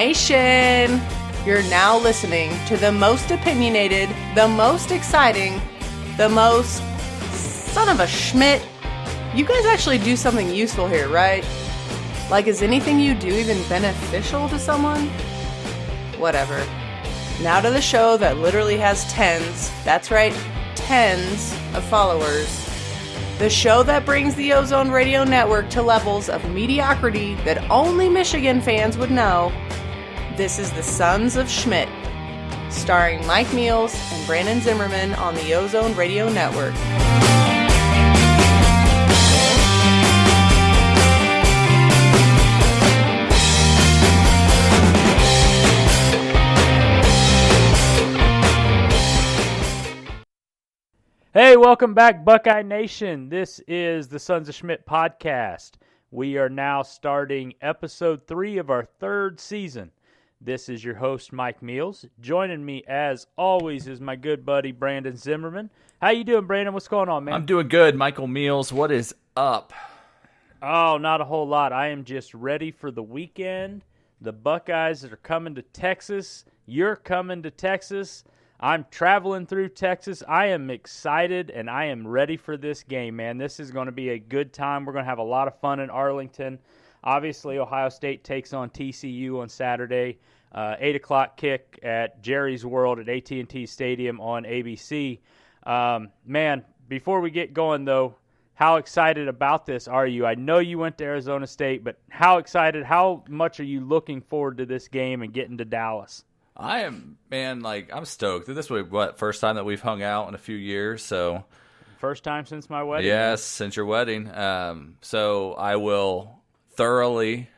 Nation! You're now listening to the most opinionated, the most exciting, the most son of a Schmidt. You guys actually do something useful here, right? Like, is anything you do even beneficial to someone? Whatever. Now to the show that literally has tens, that's right, tens of followers. The show that brings the Ozone Radio Network to levels of mediocrity that only Michigan fans would know. This is the Sons of Schmidt, starring Mike Meals and Brandon Zimmerman on the Ozone Radio Network. Hey, welcome back, Buckeye Nation. This is the Sons of Schmidt podcast. We are now starting episode 3 of our third season. This is your host, Mike Meals. Joining me, as always, is my good buddy, Brandon Zimmerman. How you doing, Brandon? What's going on, man? I'm doing good, Michael Meals. What is up? Oh, not a whole lot. I am just ready for the weekend. The Buckeyes that are coming to Texas. You're coming to Texas. I'm traveling through Texas. I am excited, and I am ready for this game, man. This is going to be a good time. We're going to have a lot of fun in Arlington. Obviously, Ohio State takes on TCU on Saturday. 8 o'clock kick at Jerry's World at AT&T Stadium on ABC. Man, before we get going, though, how excited about this are you? I know you went to Arizona State, but how excited, how much are you looking forward to this game and getting to Dallas? I am, man, I'm stoked. This was, first time that we've hung out in a few years, so. First time since my wedding? Yes, since your wedding. So I will thoroughly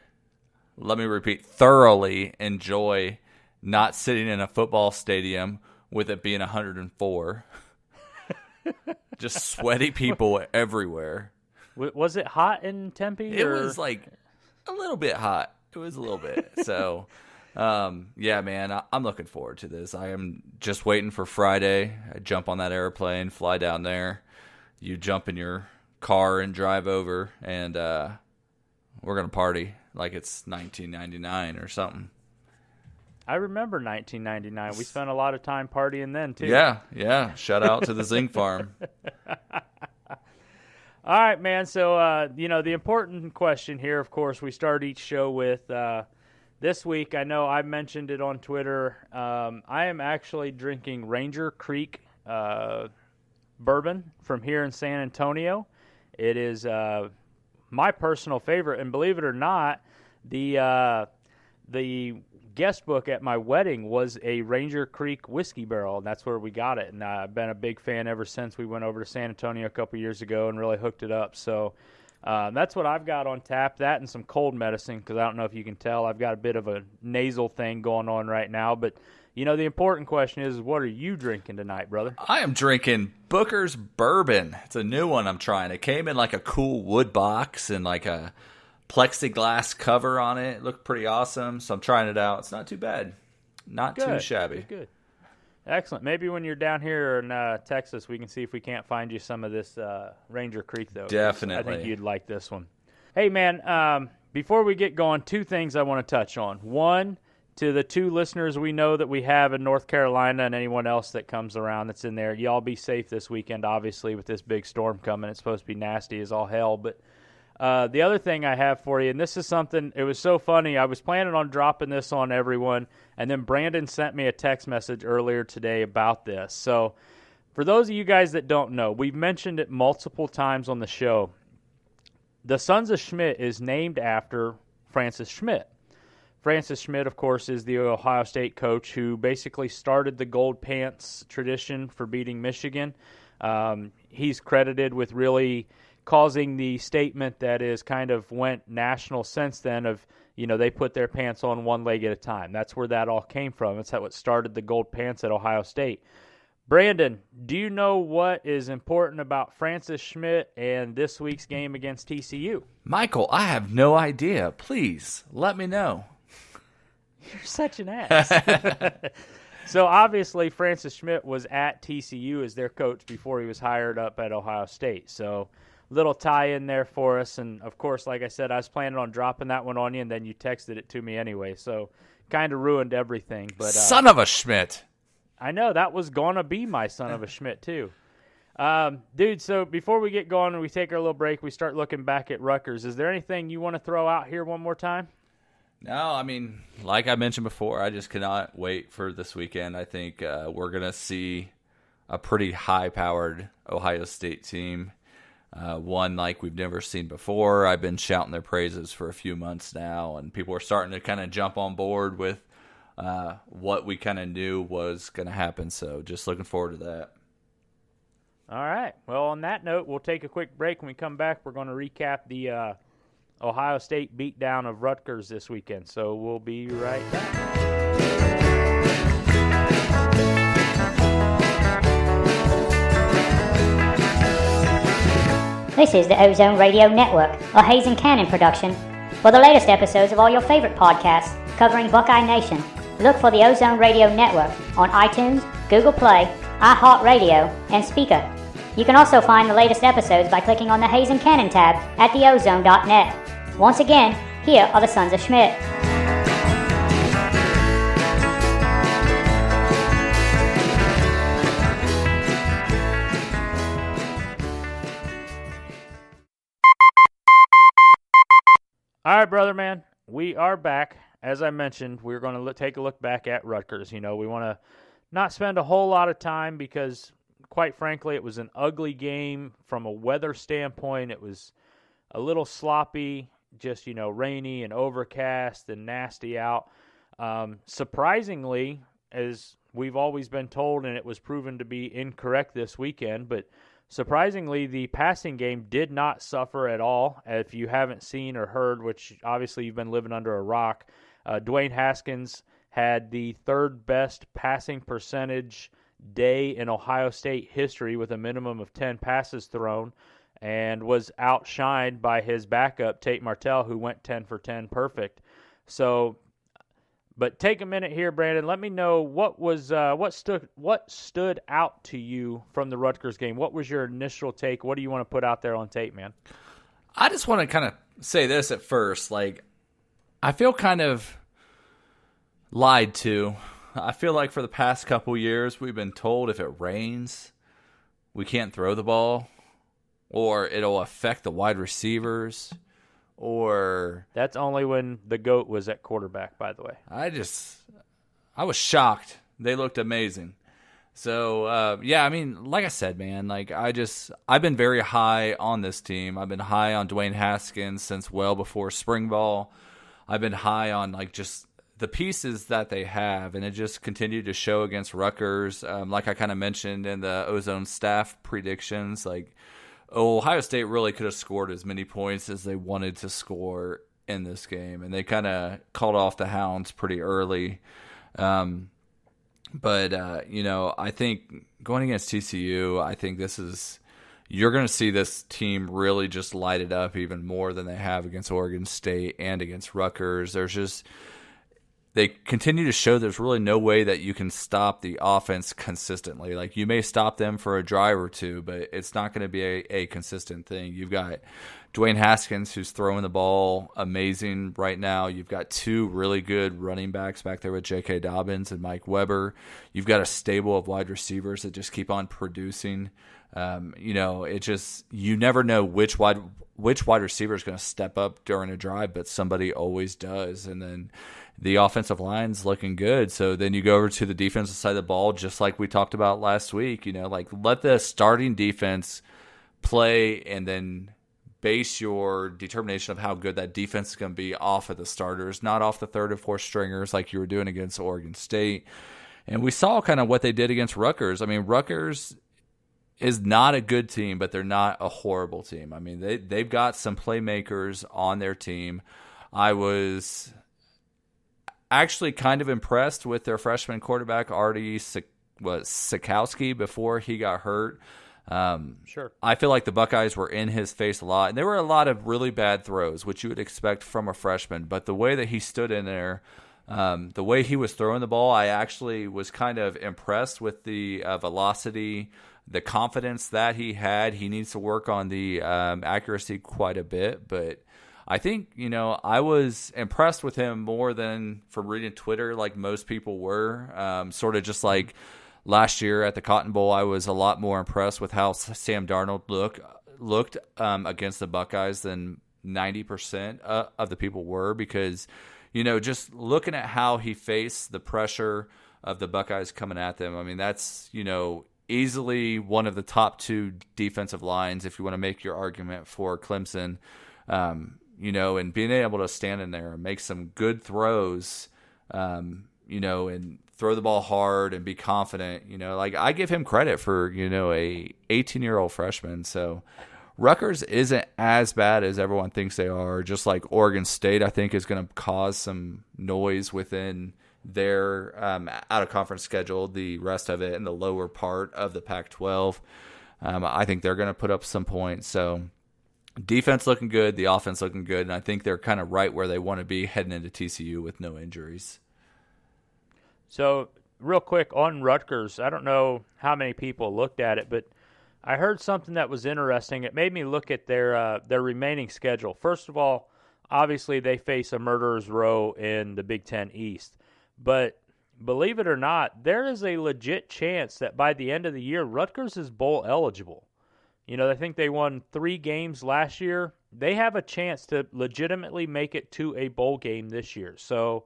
enjoy not sitting in a football stadium with it being 104. Just sweaty people everywhere. Was it hot in Tempe? It was a little bit hot. It was a little bit, so. Yeah, man, I'm looking forward to this. I am just waiting for Friday. I jump on that airplane, fly down there. You jump in your car and drive over, and we're going to party like it's 1999 or something. I remember 1999. We spent a lot of time partying then, too. Yeah. Shout out to the Zinc Farm. All right, man. So, the important question here, of course, we start each show with this week, I know I mentioned it on Twitter. I am actually drinking Ranger Creek bourbon from here in San Antonio. It is my personal favorite, and believe it or not, the guest book at my wedding was a Ranger Creek whiskey barrel, and that's where we got it. And I've been a big fan ever since. We went over to San Antonio a couple years ago and really hooked it up. So that's what I've got on tap, that and some cold medicine, because I don't know if you can tell. I've got a bit of a nasal thing going on right now. But, the important question is, what are you drinking tonight, brother? I am drinking Booker's Bourbon. It's a new one I'm trying. It came in like a cool wood box and like a plexiglass cover on it. It looked pretty awesome, so I'm trying it out. It's not too bad. Not too shabby. Good. Excellent. Maybe when you're down here in Texas, we can see if we can't find you some of this Ranger Creek, though. Definitely. I think you'd like this one. Hey, man, before we get going, 2 things I want to touch on. One, to the 2 listeners we know that we have in North Carolina and anyone else that comes around that's in there, y'all be safe this weekend, obviously, with this big storm coming. It's supposed to be nasty as all hell, but the other thing I have for you, and this is something, it was so funny, I was planning on dropping this on everyone, and then Brandon sent me a text message earlier today about this. So for those of you guys that don't know, we've mentioned it multiple times on the show. The Sons of Schmidt is named after Francis Schmidt. Francis Schmidt, of course, is the Ohio State coach who basically started the gold pants tradition for beating Michigan. He's credited with really causing the statement that is kind of went national since then of, they put their pants on one leg at a time. That's where that all came from. That's how it started the gold pants at Ohio State. Brandon, do you know what is important about Francis Schmidt and this week's game against TCU? Michael, I have no idea. Please, let me know. You're such an ass. So obviously Francis Schmidt was at TCU as their coach before he was hired up at Ohio State. So little tie in there for us. And, of course, like I said, I was planning on dropping that one on you, and then you texted it to me anyway. So kind of ruined everything. But Son of a Schmidt. I know. That was going to be my Son of a Schmidt, too. Dude, so before we get going and we take our little break, we start looking back at Rutgers. Is there anything you want to throw out here one more time? No, I mean, like I mentioned before, I just cannot wait for this weekend. I think we're going to see a pretty high-powered Ohio State team, one like we've never seen before. I've been shouting their praises for a few months now, and people are starting to kind of jump on board with what we kind of knew was going to happen. So just looking forward to that. All right. Well, on that note, we'll take a quick break. When we come back, we're going to recap the Ohio State beatdown of Rutgers this weekend. So we'll be right back. This is the Ozone Radio Network, a Hayes and Cannon production. For the latest episodes of all your favorite podcasts covering Buckeye Nation, look for the Ozone Radio Network on iTunes, Google Play, iHeartRadio, and Speaker. You can also find the latest episodes by clicking on the Hayes and Cannon tab at theozone.net. Once again, here are the Sons of Schmidt. All right, brother man, we are back. As I mentioned, we're going to take a look back at Rutgers. You know, we want to not spend a whole lot of time because, quite frankly, it was an ugly game from a weather standpoint. It was a little sloppy, just, rainy and overcast and nasty out. Surprisingly, as we've always been told, and it was proven to be incorrect this weekend, but surprisingly, the passing game did not suffer at all. If you haven't seen or heard, which obviously you've been living under a rock, Dwayne Haskins had the third best passing percentage day in Ohio State history with a minimum of 10 passes thrown, and was outshined by his backup, Tate Martell, who went 10 for 10 perfect. So, but take a minute here, Brandon. Let me know what stood out to you from the Rutgers game. What was your initial take? What do you want to put out there on tape, man? I just want to kind of say this at first. I feel kind of lied to. I feel like for the past couple years, we've been told if it rains, we can't throw the ball, or it'll affect the wide receivers, or... That's only when the GOAT was at quarterback, by the way. I was shocked. They looked amazing. So, like I said, man, I've been very high on this team. I've been high on Dwayne Haskins since well before spring ball. I've been high on, just the pieces that they have, and it just continued to show against Rutgers. Like I kind of mentioned in the Ozone staff predictions, Ohio State really could have scored as many points as they wanted to score in this game, and they kind of called off the Hounds pretty early. But I think going against TCU, I think you're going to see this team really just light it up even more than they have against Oregon State and against Rutgers. They continue to show there's really no way that you can stop the offense consistently. You may stop them for a drive or two, but it's not going to be a consistent thing. You've got Dwayne Haskins, who's throwing the ball amazing right now. You've got two really good running backs back there with J.K. Dobbins and Mike Weber. You've got a stable of wide receivers that just keep on producing. You never know which wide receiver is going to step up during a drive, but somebody always does. And then the offensive line's looking good. So then you go over to the defensive side of the ball, just like we talked about last week. Let the starting defense play, and then base your determination of how good that defense is going to be off of the starters, not off the third and fourth stringers like you were doing against Oregon State. And we saw kind of what they did against Rutgers. Rutgers is not a good team, but they're not a horrible team. They've got some playmakers on their team. I was actually kind of impressed with their freshman quarterback, Artie Sikowski, before he got hurt. Sure. I feel like the Buckeyes were in his face a lot, and there were a lot of really bad throws, which you would expect from a freshman. But the way that he stood in there, the way he was throwing the ball, I actually was kind of impressed with the velocity the confidence that he had. He needs to work on the accuracy quite a bit, but I think, I was impressed with him more than from reading Twitter like most people were. Sort of just like last year at the Cotton Bowl, I was a lot more impressed with how Sam Darnold looked against the Buckeyes than 90% of the people were, because, just looking at how he faced the pressure of the Buckeyes coming at them, I mean, that's, easily one of the top 2 defensive lines if you want to make your argument for Clemson. And being able to stand in there and make some good throws, and throw the ball hard and be confident, I give him credit for, a 18-year-old freshman. So Rutgers isn't as bad as everyone thinks they are. Just like Oregon State, I think, is going to cause some noise within their out-of-conference schedule, the rest of it in the lower part of the Pac-12. I think they're going to put up some points. So defense looking good, the offense looking good, and I think they're kind of right where they want to be heading into TCU with no injuries. So real quick on Rutgers, I don't know how many people looked at it, but I heard something that was interesting. It made me look at their remaining schedule. First of all, obviously they face a murderer's row in the Big Ten East. But believe it or not, there is a legit chance that by the end of the year, Rutgers is bowl eligible. I think they won 3 games last year. They have a chance to legitimately make it to a bowl game this year. So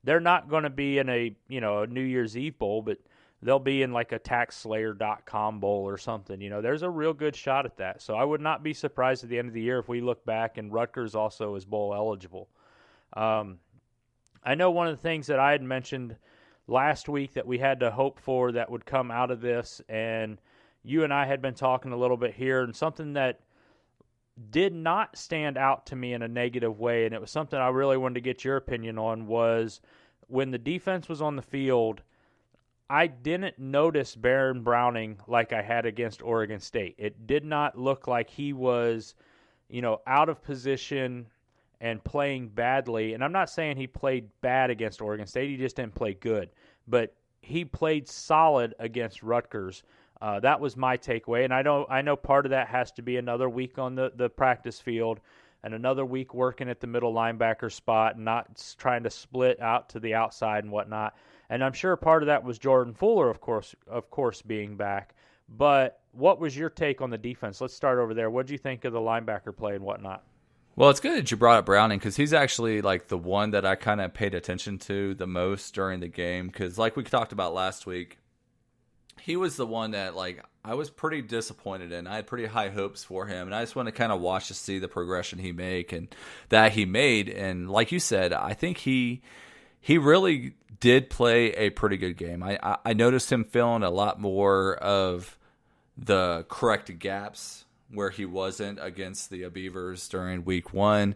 they're not going to be in a New Year's Eve bowl, but they'll be in like a taxslayer.com bowl or something. There's a real good shot at that. So I would not be surprised at the end of the year if we look back and Rutgers also is bowl eligible. I know one of the things that I had mentioned last week that we had to hope for that would come out of this, and you and I had been talking a little bit here, and something that did not stand out to me in a negative way, and it was something I really wanted to get your opinion on, was when the defense was on the field, I didn't notice Baron Browning like I had against Oregon State. It did not look like he was, out of position and playing badly. And I'm not saying he played bad against Oregon State. He just didn't play good. But he played solid against Rutgers. That was my takeaway. And I know part of that has to be another week on the practice field and another week working at the middle linebacker spot and not trying to split out to the outside and whatnot. And I'm sure part of that was Jordan Fuller, of course, being back. But what was your take on the defense? Let's start over there. What did you think of the linebacker play and whatnot? Well, it's good that you brought up Browning, because he's actually like the one that I kind of paid attention to the most during the game. Because like we talked about last week, he was the one that I was pretty disappointed in. I had pretty high hopes for him, and I just want to kind of watch to see the progression he made. And like you said, I think he really did play a pretty good game. I noticed him filling a lot more of the correct gaps where he wasn't against the Beavers during week 1.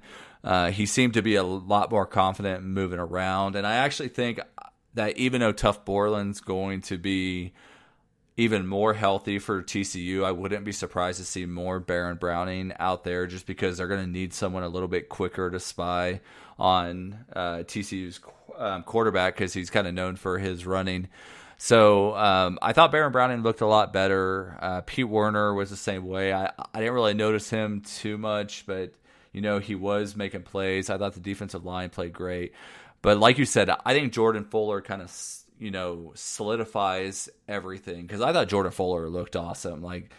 He seemed to be a lot more confident moving around. And I actually think that even though Tough Borland's going to be even more healthy for TCU, I wouldn't be surprised to see more Baron Browning out there, just because they're going to need someone a little bit quicker to spy on TCU's quarterback, because he's kind of known for his running. So I thought Baron Browning looked a lot better. Pete Werner was the same way. I didn't really notice him too much, but he was making plays. I thought the defensive line played great. But like you said, I think Jordan Fuller kind of solidifies everything, because I thought Jordan Fuller looked awesome. Like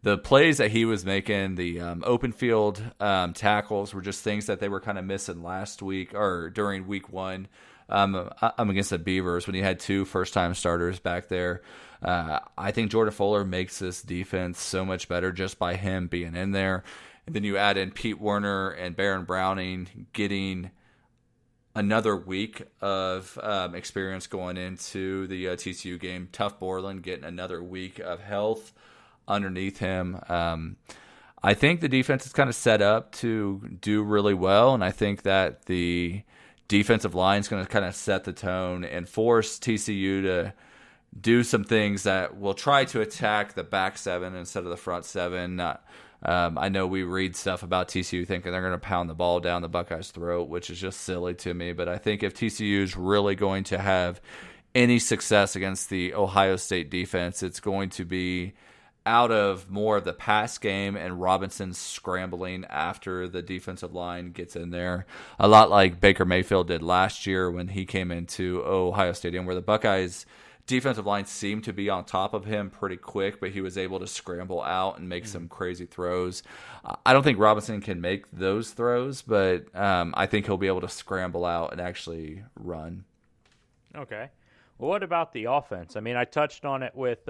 the plays that he was making, the open field tackles were just things that they were kind of missing last week or during week 1. Against the Beavers when he had 2 first-time starters back there. I think Jordan Fuller makes this defense so much better just by him being in there. And then you add in Pete Werner and Baron Browning getting another week of experience going into the TCU game. Tough Borland getting another week of health underneath him. I think the defense is kind of set up to do really well, and I think that the defensive line is going to kind of set the tone and force TCU to do some things that will try to attack the back 7 instead of the front 7. I know we read stuff about TCU thinking they're going to pound the ball down the Buckeyes' throat, which is just silly to me. But I think if TCU is really going to have any success against the Ohio State defense, it's going to be out of more of the pass game and Robinson scrambling after the defensive line gets in there. A lot like Baker Mayfield did last year when he came into Ohio Stadium, where the Buckeyes defensive line seemed to be on top of him pretty quick, but he was able to scramble out and make some crazy throws. I don't think Robinson can make those throws, but I think he'll be able to scramble out and actually run. Okay. Well, what about the offense? I mean, I touched on it with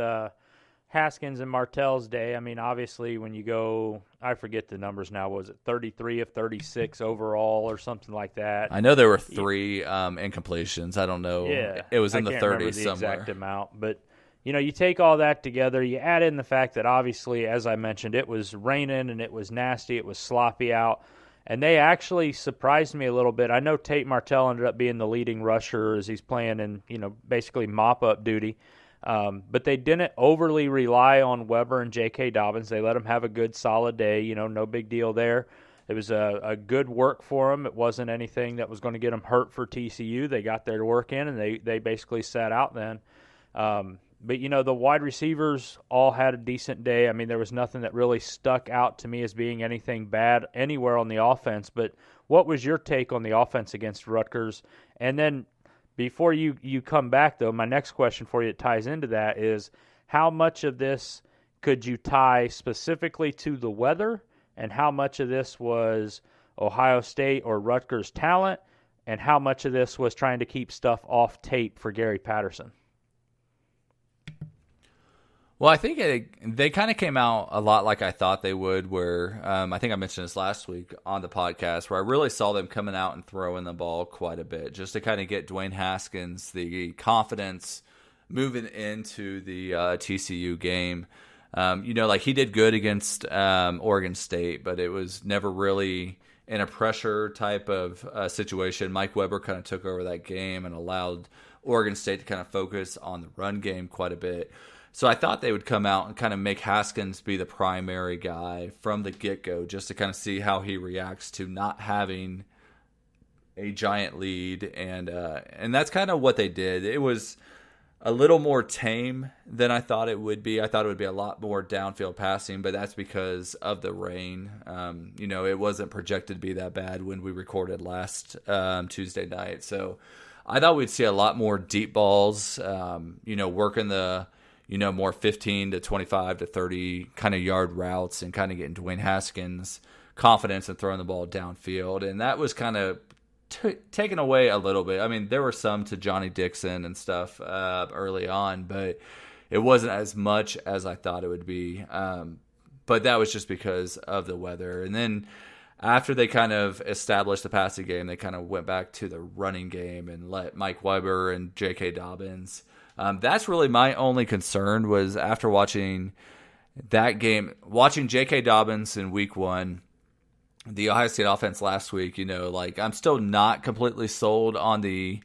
Haskins and Martell's day. I mean, obviously, when you go, I forget the numbers now, was it 33 of 36 overall or something like that? I know there were 3 incompletions. I don't know. Yeah. It was in the 30s somewhere. I can't remember the exact amount. But, you take all that together, you add in the fact that obviously, as I mentioned, it was raining and it was nasty, it was sloppy out. And they actually surprised me a little bit. I know Tate Martell ended up being the leading rusher as he's playing in, basically mop-up duty. But they didn't overly rely on Weber and J.K. Dobbins. They let him have a good, solid day. No big deal there. It was a good work for them. It wasn't anything that was going to get them hurt for TCU. They got their work in, and they basically sat out then. But, the wide receivers all had a decent day. I mean, there was nothing that really stuck out to me as being anything bad anywhere on the offense. But what was your take on the offense against Rutgers? And then before you come back, though, my next question for you that ties into that is how much of this could you tie specifically to the weather, and how much of this was Ohio State or Rutgers talent, and how much of this was trying to keep stuff off tape for Gary Patterson? Well, I think they kind of came out a lot like I thought they would, where I think I mentioned this last week on the podcast, where I really saw them coming out and throwing the ball quite a bit just to kind of get Dwayne Haskins the confidence moving into the TCU game. Like he did good against Oregon State, but it was never really in a pressure type of situation. Mike Weber kind of took over that game and allowed Oregon State to kind of focus on the run game quite a bit. So I thought they would come out and kind of make Haskins be the primary guy from the get-go just to kind of see how he reacts to not having a giant lead. And that's kind of what they did. It was a little more tame than I thought it would be. I thought it would be a lot more downfield passing, but that's because of the rain. It wasn't projected to be that bad when we recorded last Tuesday night. So I thought we'd see a lot more deep balls, working the more 15 to 25 to 30 kind of yard routes and kind of getting Dwayne Haskins confidence in throwing the ball downfield. And that was kind of taken away a little bit. I mean, there were some to Johnny Dixon and stuff early on, but it wasn't as much as I thought it would be. But that was just because of the weather. And then after they kind of established the passing game, they kind of went back to the running game and let Mike Weber and J.K. Dobbins. That's really my only concern was after watching that game, watching J.K. Dobbins in week 1, the Ohio State offense last week, I'm still not completely sold on the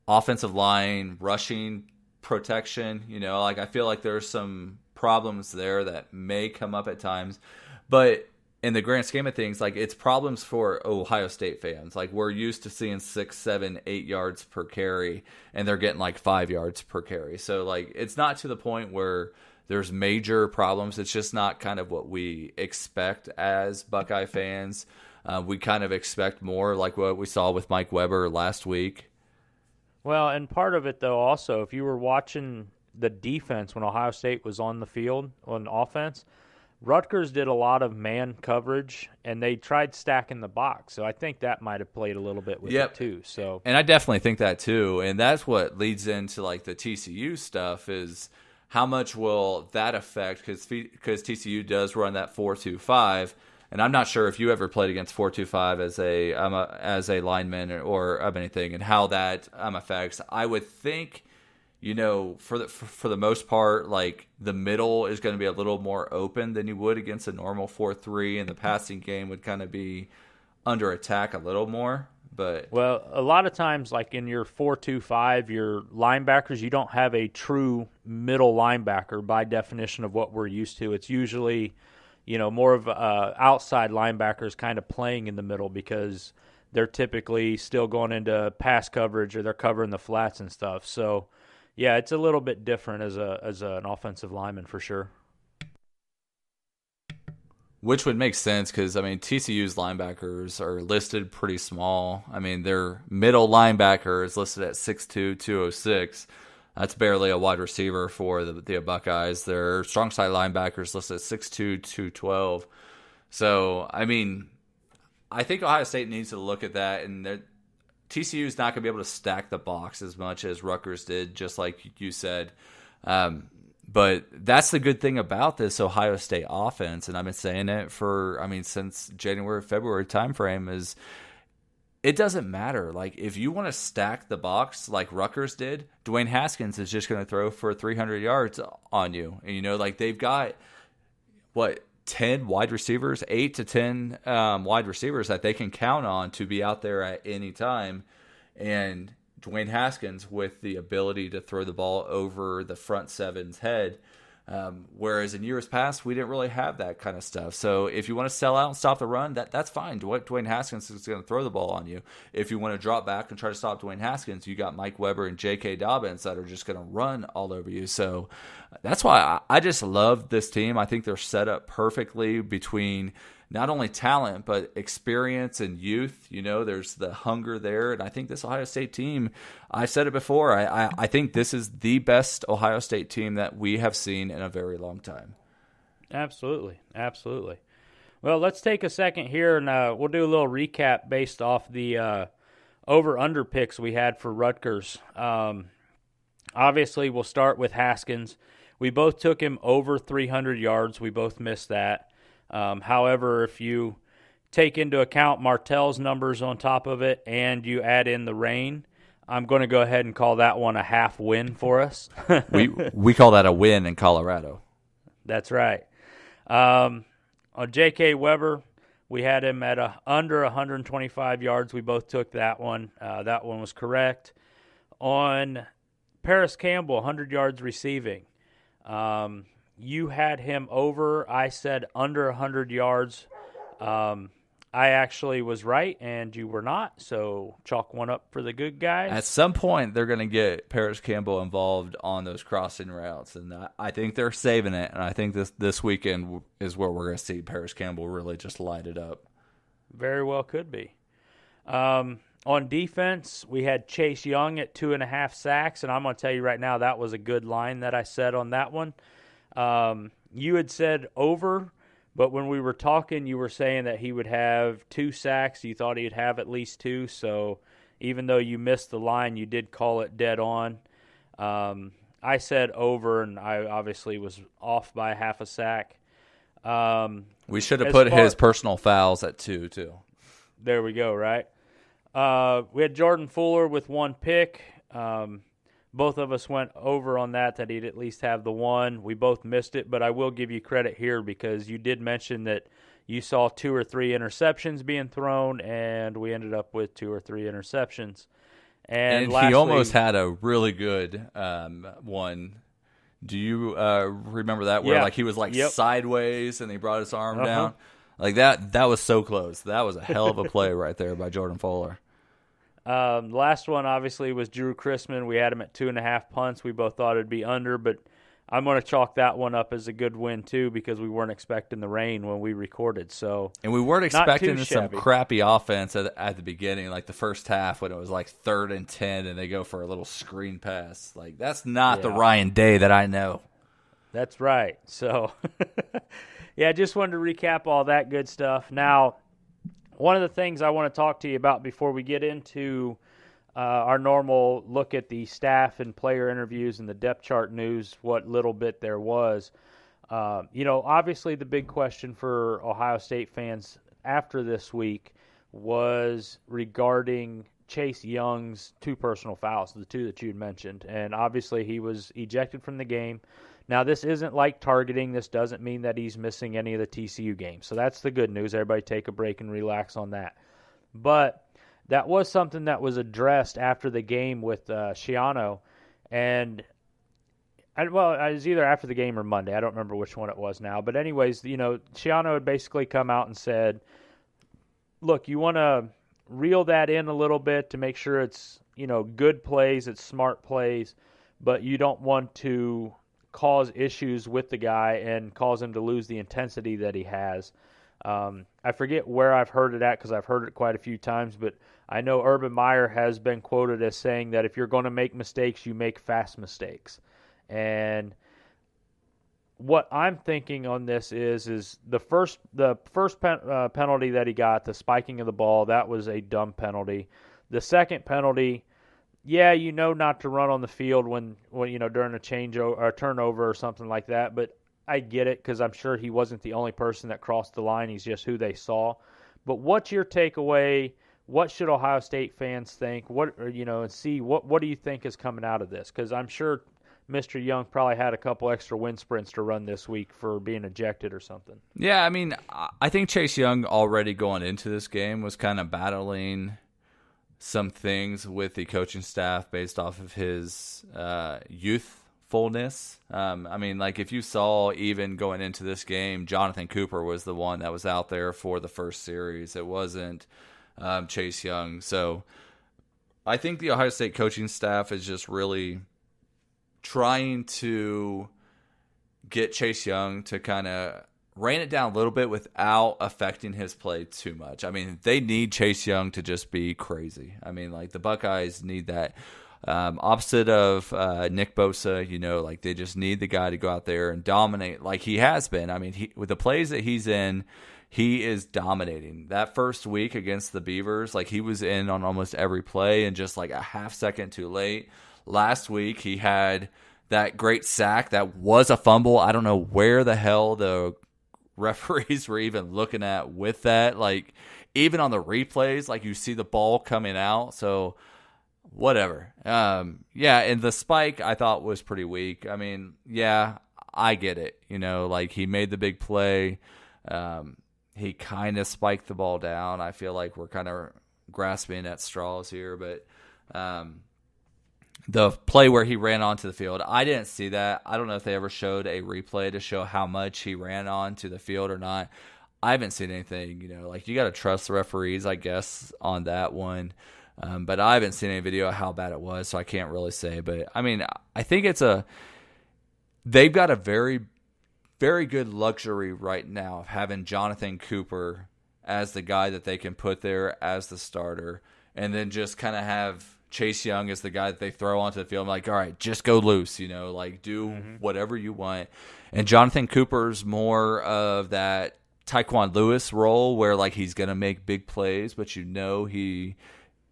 offensive line rushing protection. I feel like there's some problems there that may come up at times, but in the grand scheme of things, it's problems for Ohio State fans. We're used to seeing 6, 7, 8 yards per carry, and they're getting 5 yards per carry. So it's not to the point where there's major problems. It's just not kind of what we expect as Buckeye fans. We kind of expect more like what we saw with Mike Weber last week. Well, and part of it, though, also, if you were watching the defense when Ohio State was on the field on offense, Rutgers did a lot of man coverage, and they tried stacking the box. So I think that might have played a little bit with it, too. So, and I definitely think that, too. And that's what leads into, the TCU stuff is how much will that affect? Because TCU does run that 4-2-5, and I'm not sure if you ever played against 4-2-5 as a lineman or of anything, and how that affects. I would think, for the most part, the middle is going to be a little more open than you would against a normal 4-3, and the passing game would kind of be under attack a little more. But a lot of times, in your 4-2-5, your linebackers, you don't have a true middle linebacker by definition of what we're used to. It's usually, more of outside linebackers kind of playing in the middle because they're typically still going into pass coverage or they're covering the flats and stuff. So, yeah, it's a little bit different as an offensive lineman for sure. Which would make sense because, I mean, TCU's linebackers are listed pretty small. I mean, their middle linebacker is listed at 6'2", 206. That's barely a wide receiver for the Buckeyes. Their strong side linebackers listed at 6'2", 212. So, I mean, I think Ohio State needs to look at that, and TCU is not going to be able to stack the box as much as Rutgers did, just like you said. But that's the good thing about this Ohio State offense, and I've been saying it since January, February timeframe, is it doesn't matter. Like, if you want to stack the box like Rutgers did, Dwayne Haskins is just going to throw for 300 yards on you. And, they've got, 10 wide receivers, 8 to 10 wide receivers that they can count on to be out there at any time. And Dwayne Haskins with the ability to throw the ball over the front seven's head. Whereas in years past, we didn't really have that kind of stuff. So if you want to sell out and stop the run, that's fine. Dwayne Haskins is going to throw the ball on you. If you want to drop back and try to stop Dwayne Haskins, you got Mike Weber and J.K. Dobbins that are just going to run all over you. So that's why I just love this team. I think they're set up perfectly between not only talent, but experience and youth. There's the hunger there. And I think this Ohio State team, I've said it before, I think this is the best Ohio State team that we have seen in a very long time. Absolutely. Absolutely. Well, let's take a second here, and we'll do a little recap based off the over-under picks we had for Rutgers. Obviously, we'll start with Haskins. We both took him over 300 yards. We both missed that. However, if you take into account Martell's numbers on top of it and you add in the rain, I'm going to go ahead and call that one a half win for us. we call that a win in Colorado. That's right. On J.K. Weber, we had him at under 125 yards. We both took that one. That one was correct. On Paris Campbell, 100 yards receiving. You had him over. I said under 100 yards. I actually was right, and you were not, so chalk one up for the good guys. At some point, they're going to get Paris Campbell involved on those crossing routes, and I think they're saving it, and I think this weekend is where we're going to see Paris Campbell really just light it up. Very well could be. On defense, we had Chase Young at 2.5 sacks, and I'm going to tell you right now that was a good line that I said on that one. You had said over, but when we were talking, you were saying that he would have 2 sacks. You thought he'd have at least 2, so even though you missed the line, you did call it dead on. I said over, and I obviously was off by half a sack. We should have put his personal fouls at 2, too. There we go, right? We had Jordan Fuller with 1 pick. Both of us went over on that he'd at least have the 1. We both missed it, but I will give you credit here because you did mention that you saw 2 or 3 interceptions being thrown, and we ended up with 2 or 3 interceptions. And lastly, he almost had a really good one. Do you remember that where he was sideways and he brought his arm down? Like that was so close. That was a hell of a play right there by Jordan Fuller. Last one, obviously, was Drew Chrisman. We had him at 2.5 punts. We both thought it'd be under, but I'm going to chalk that one up as a good win, too, because we weren't expecting the rain when we recorded. And we weren't expecting some crappy offense at the beginning, like the first half when it was like 3rd and 10 and they go for a little screen pass. Like, that's not the Ryan Day that I know. That's right. So, yeah, just wanted to recap all that good stuff. Now, one of the things I want to talk to you about before we get into our normal look at the staff and player interviews and the depth chart news, what little bit there was, obviously the big question for Ohio State fans after this week was regarding Chase Young's 2 personal fouls, the 2 that you had mentioned. And obviously he was ejected from the game. Now, this isn't like targeting. This doesn't mean that he's missing any of the TCU games. So that's the good news. Everybody take a break and relax on that. But that was something that was addressed after the game with Schiano. And, it was either after the game or Monday. I don't remember which one it was now. But anyways, Schiano had basically come out and said, look, you want to reel that in a little bit to make sure it's, good plays, it's smart plays, but you don't want to cause issues with the guy and cause him to lose the intensity that he has. I forget where I've heard it at because I've heard it quite a few times, but I know Urban Meyer has been quoted as saying that if you're going to make mistakes, you make fast mistakes. And what I'm thinking on this is the first penalty that he got, the spiking of the ball, that was a dumb penalty. The second penalty, not to run on the field when during a changeover or a turnover or something like that, but I get it because I'm sure he wasn't the only person that crossed the line. He's just who they saw. But what's your takeaway? What should Ohio State fans think? And see what do you think is coming out of this? Because I'm sure Mr. Young probably had a couple extra wind sprints to run this week for being ejected or something. Yeah, I mean, I think Chase Young already going into this game was kind of battling some things with the coaching staff based off of his youthfulness. I mean, like if you saw even going into this game, Jonathan Cooper was the one that was out there for the first series. It wasn't Chase Young. So I think the Ohio State coaching staff is just really trying to get Chase Young to kind of rein it down a little bit without affecting his play too much. I mean, they need Chase Young to just be crazy. I mean, like the Buckeyes need that. Opposite of Nick Bosa, like they just need the guy to go out there and dominate like he has been. I mean, with the plays that he's in, he is dominating. That first week against the Beavers, like he was in on almost every play and just like a half second too late. Last week, he had that great sack that was a fumble. I don't know where the hell the referees were even looking at with that. Like, even on the replays, like you see the ball coming out. So, whatever. And the spike I thought was pretty weak. I mean, yeah, I get it. Like he made the big play. He kind of spiked the ball down. I feel like we're kind of grasping at straws here, but the play where he ran onto the field, I didn't see that. I don't know if they ever showed a replay to show how much he ran onto the field or not. I haven't seen anything, like you got to trust the referees, I guess, on that one. But I haven't seen any video of how bad it was, so I can't really say. But, I mean, I think they've got a very, very good luxury right now of having Jonathan Cooper as the guy that they can put there as the starter and then just kind of have Chase Young is the guy that they throw onto the field. I'm like, all right, just go loose, like do whatever you want. And Jonathan Cooper's more of that Taekwon Lewis role where like he's going to make big plays, but he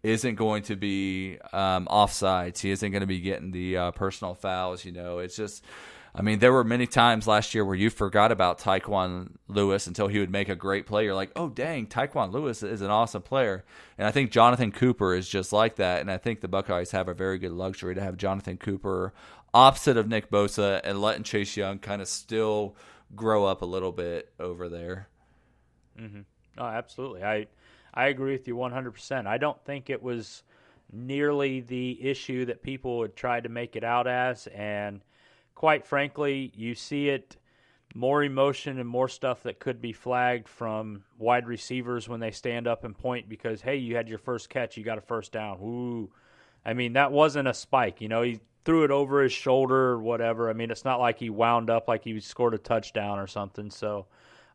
isn't going to be offsides. He isn't going to be getting the personal fouls. It's just, I mean, there were many times last year where you forgot about Taekwon Lewis until he would make a great play. You're like, oh, dang, Taekwon Lewis is an awesome player. And I think Jonathan Cooper is just like that. And I think the Buckeyes have a very good luxury to have Jonathan Cooper opposite of Nick Bosa and letting Chase Young kind of still grow up a little bit over there. Mm-hmm. Oh, absolutely. I agree with you 100%. I don't think it was nearly the issue that people would try to make it out as. And quite frankly, you see it more emotion and more stuff that could be flagged from wide receivers when they stand up and point because, hey, you had your first catch, you got a first down. Ooh. I mean, that wasn't a spike. He threw it over his shoulder or whatever. I mean, it's not like he wound up like he scored a touchdown or something. So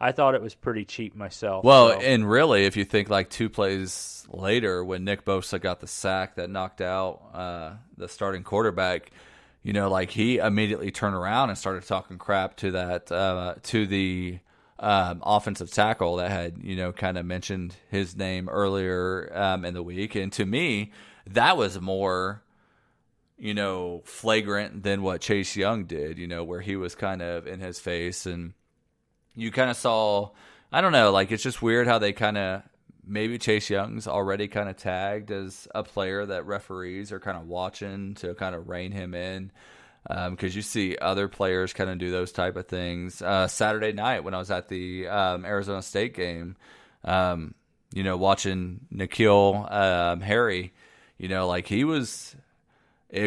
I thought it was pretty cheap myself. Well, and really, if you think like 2 plays later when Nick Bosa got the sack that knocked out the starting quarterback, like he immediately turned around and started talking crap to that to the offensive tackle that had kind of mentioned his name earlier in the week. And to me, that was more flagrant than what Chase Young did. Where he was kind of in his face, and you kind of saw. I don't know, like it's just weird how they kind of. Maybe Chase Young's already kind of tagged as a player that referees are kind of watching to kind of rein him in because you see other players kind of do those type of things. Saturday night when I was at the Arizona State game, watching N'Keal Harry, like he was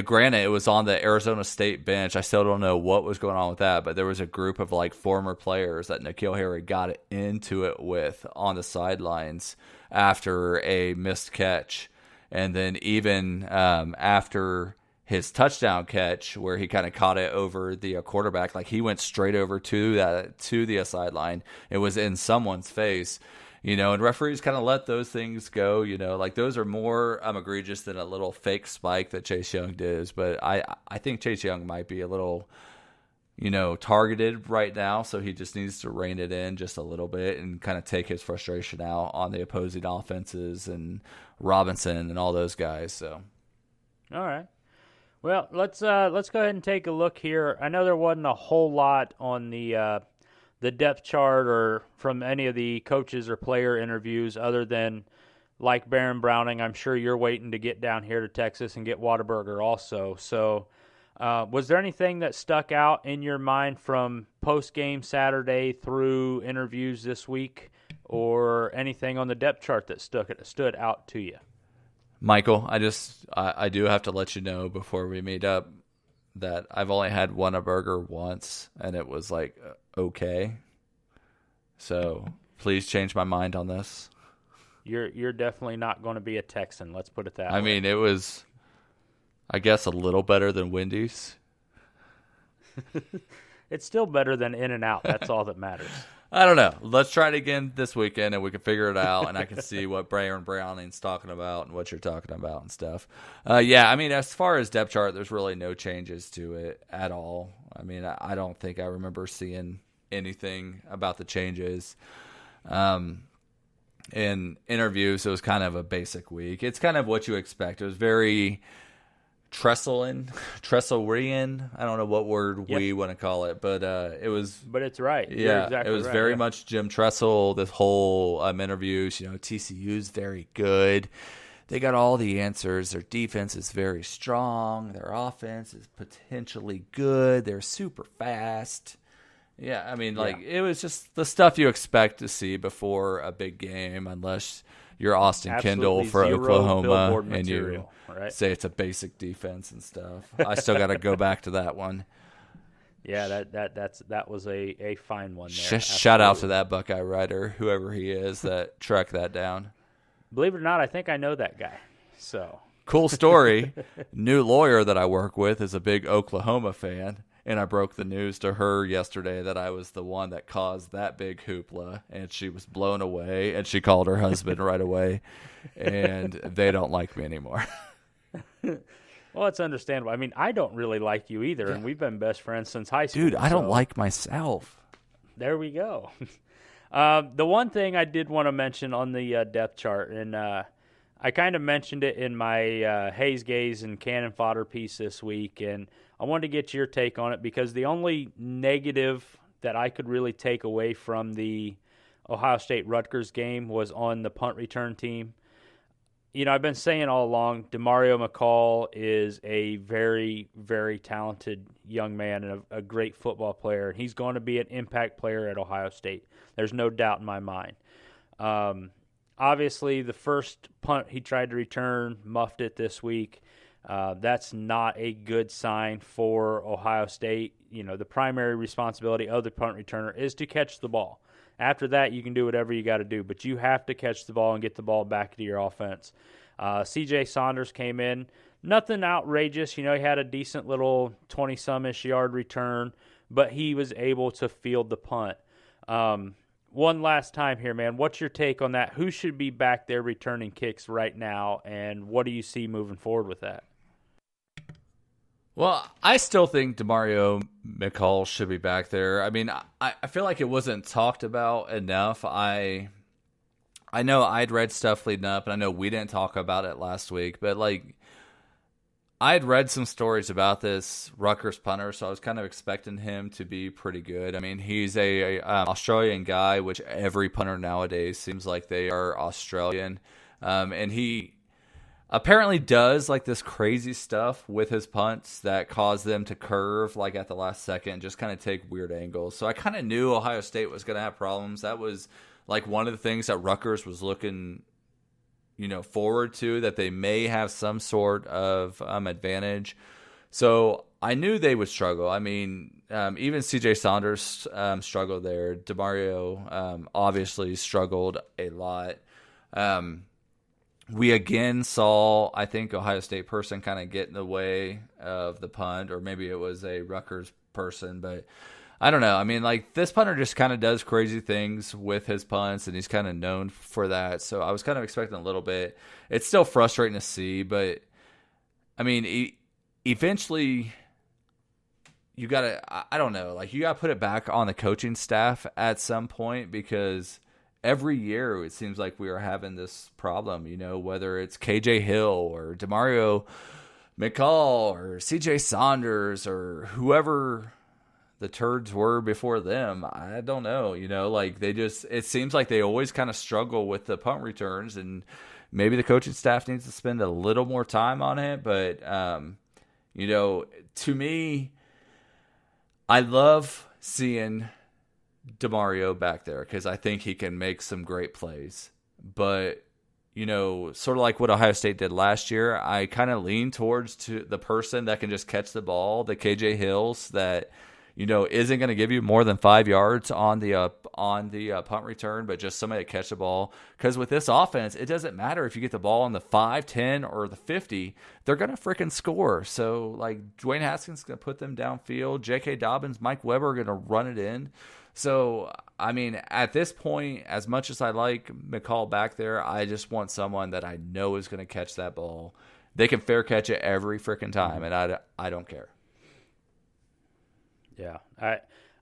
granted, it was on the Arizona State bench. I still don't know what was going on with that, but there was a group of like former players that N'Keal Harry got into it with on the sidelines after a missed catch. And then even after his touchdown catch where he kind of caught it over the quarterback. Like, he went straight over to the sideline. It was in someone's face, and referees kind of let those things go, like those are more egregious than a little fake spike that Chase Young did. But I think Chase Young might be a little, targeted right now. So he just needs to rein it in just a little bit and kind of take his frustration out on the opposing offenses and Robinson and all those guys. So, all right. Well, let's go ahead and take a look here. I know there wasn't a whole lot on the depth chart or from any of the coaches or player interviews other than, like Baron Browning, I'm sure you're waiting to get down here to Texas and get Whataburger also. So was there anything that stuck out in your mind from post-game Saturday through interviews this week or anything on the depth chart that stood out to you? Michael, I do have to let you know before we meet up that I've only had Whataburger once, and it was like okay. So please change my mind on this. You're definitely not going to be a Texan. Let's put it that way. I mean, it was, I guess, a little better than Wendy's. It's still better than In-N-Out. That's all that matters. I don't know. Let's try it again this weekend, and we can figure it out, and I can see what Baron Browning's talking about and what you're talking about and stuff. Yeah, I mean, as far as depth chart, there's really no changes to it at all. I mean, I don't think I remember seeing anything about the changes. In interviews, it was kind of a basic week. It's kind of what you expect. It was very Tresselian. I don't know what word we want to call it, but it was. But it's right. Yeah, You're exactly it was right. very much Jim Tressel. This whole interviews. TCU's very good. They got all the answers. Their defense is very strong. Their offense is potentially good. They're super fast. Yeah, I mean, it was just the stuff you expect to see before a big game, unless you're Austin Kendall for Oklahoma and you say it's a basic defense and stuff. I still got to go back to that one. Yeah, that was a fine one there. Shout out to that Buckeye writer, whoever he is, that tracked that down. Believe it or not, I think I know that guy. So cool story. New lawyer that I work with is a big Oklahoma fan. And I broke the news to her yesterday that I was the one that caused that big hoopla, and she was blown away, and she called her husband right away, and they don't like me anymore. Well, it's understandable. I mean, I don't really like you either, and we've been best friends since high school. Dude, I don't like myself. There we go. The one thing I did want to mention on the depth chart, and I kind of mentioned it in my Hayes Gaze and Cannon Fodder piece this week, and I wanted to get your take on it because the only negative that I could really take away from the Ohio State-Rutgers game was on the punt return team. I've been saying all along, Demario McCall is a very, very talented young man and a great football player. And he's going to be an impact player at Ohio State. There's no doubt in my mind. Obviously, the first punt he tried to return, muffed it this week. That's not a good sign for Ohio State. The primary responsibility of the punt returner is to catch the ball. After that, you can do whatever you got to do, but you have to catch the ball and get the ball back to your offense. C.J. Saunders came in. Nothing outrageous. He had a decent little 20-some-ish yard return, but he was able to field the punt. One last time here, man. What's your take on that? Who should be back there returning kicks right now, and what do you see moving forward with that? Well, I still think Demario McCall should be back there. I mean, I feel like it wasn't talked about enough. I know I'd read stuff leading up, and I know we didn't talk about it last week, but I'd read some stories about this Rutgers punter, so I was kind of expecting him to be pretty good. I mean, he's a Australian guy, which every punter nowadays seems like they are Australian, and he apparently does this crazy stuff with his punts that cause them to curve at the last second and just kind of take weird angles. So I kind of knew Ohio State was going to have problems. That was one of the things that Rutgers was looking forward to, that they may have some sort of advantage. So I knew they would struggle. I mean, even C.J. Saunders struggled there. Demario obviously struggled a lot. We again saw, I think, Ohio State person kind of get in the way of the punt, or maybe it was a Rutgers person, but I don't know. I mean, like, this punter just kind of does crazy things with his punts, and he's kind of known for that. So I was kind of expecting a little bit. It's still frustrating to see, but I mean, eventually you got to, I don't know, like, you got to put it back on the coaching staff at some point, because every year it seems like we are having this problem, you know, whether it's KJ Hill or DeMario McCall or CJ Saunders or whoever the turds were before them. I don't know, you know, like, it seems like they always kind of struggle with the punt returns, and maybe the coaching staff needs to spend a little more time on it. But, you know, to me, I love seeing DeMario back there because I think he can make some great plays. But, you know, sort of like what Ohio State did last year, I kind of lean towards to the person that can just catch the ball, the KJ Hills that, you know, isn't going to give you more than 5 yards on the punt return, but just somebody to catch the ball. Because with this offense, it doesn't matter if you get the ball on the 5, 10, or the 50. They're going to freaking score. So, like, Dwayne Haskins is going to put them downfield. J.K. Dobbins, Mike Weber are going to run it in. So, I mean, at this point, as much as I like McCall back there, I just want someone that I know is going to catch that ball. They can fair catch it every freaking time, and I don't care. Yeah,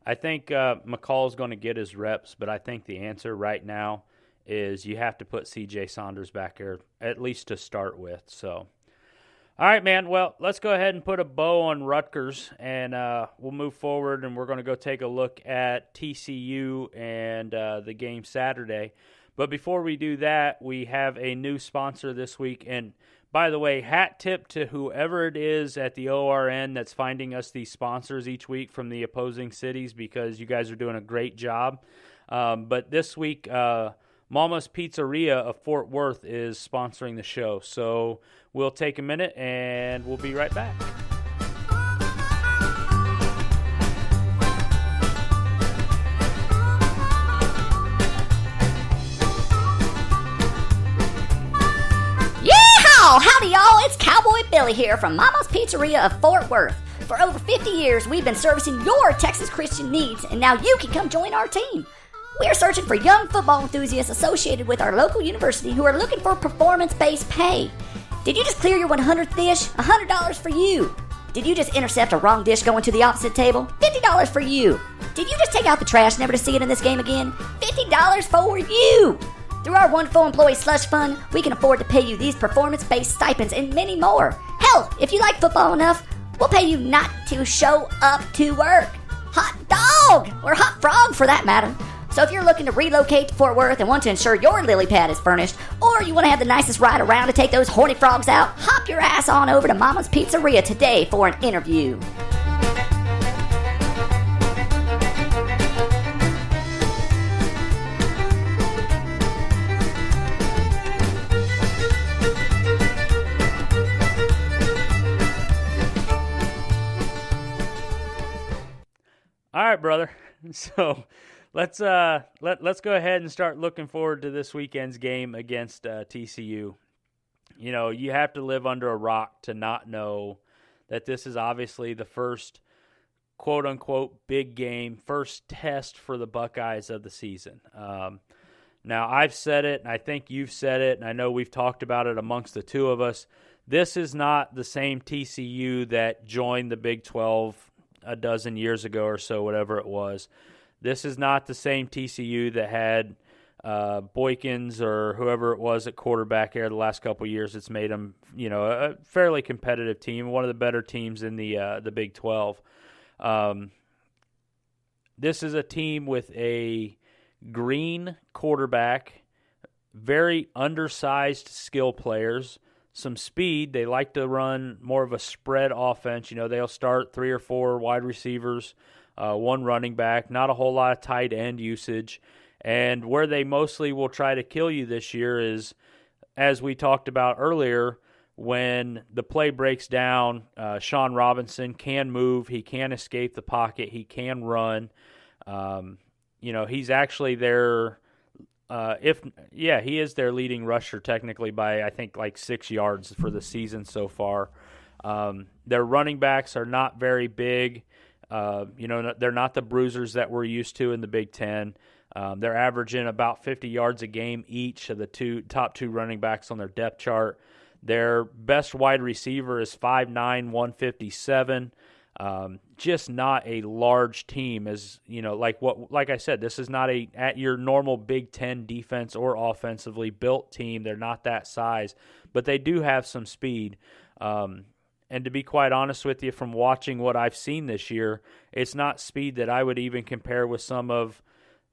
I think McCall's going to get his reps, but I think the answer right now is you have to put C.J. Saunders back there, at least to start with. So, all right, man. Well, let's go ahead and put a bow on Rutgers, and we'll move forward, and we're going to go take a look at TCU and the game Saturday. But before we do that, we have a new sponsor this week, and by the way, hat tip to whoever it is at the ORN that's finding us these sponsors each week from the opposing cities, because you guys are doing a great job. But this week, Mama's Pizzeria of Fort Worth is sponsoring the show. So we'll take a minute and we'll be right back. Howdy, y'all. It's Cowboy Billy here from Mama's Pizzeria of Fort Worth. For over 50 years, we've been servicing your Texas Christian needs, and now you can come join our team. We are searching for young football enthusiasts associated with our local university who are looking for performance-based pay. Did you just clear your 100th dish? $100 for you. Did you just intercept a wrong dish going to the opposite table? $50 for you. Did you just take out the trash never to see it in this game again? $50 for you. Through our wonderful employee slush fund, we can afford to pay you these performance-based stipends and many more. Hell, if you like football enough, we'll pay you not to show up to work. Hot dog! Or hot frog for that matter. So if you're looking to relocate to Fort Worth and want to ensure your lily pad is furnished, or you want to have the nicest ride around to take those horny frogs out, hop your ass on over to Mama's Pizzeria today for an interview. All right, brother. So let's go ahead and start looking forward to this weekend's game against TCU. You know, you have to live under a rock to not know that this is obviously the first quote-unquote big game, first test for the Buckeyes of the season. Now, I've said it, and I think you've said it, and I know we've talked about it amongst the two of us. This is not the same TCU that joined the Big 12 a dozen years ago or so, whatever it was. This is not the same TCU that had Boykins or whoever it was at quarterback here the last couple of years. It's made them, you know, a fairly competitive team, one of the better teams in the Big 12. This is a team with a green quarterback, very undersized skill players, some speed. They like to run more of a spread offense. You know, they'll start 3 or 4 wide receivers, 1 running back, not a whole lot of tight end usage. And where they mostly will try to kill you this year is, as we talked about earlier, when the play breaks down, Sean Robinson can move. He can escape the pocket. He can run. You know, he's actually their he is their leading rusher technically by, I think, like 6 yards for the season so far. Their running backs are not very big. They're not the bruisers that we're used to in the Big Ten. They're averaging about 50 yards a game each of the top two running backs on their depth chart. Their best wide receiver is 5'9", 157. Just not a large team, as like I said, this is not at your normal Big Ten defense or offensively built team. They're not that size, but they do have some speed. And to be quite honest with you, from watching what I've seen this year, it's not speed that I would even compare with some of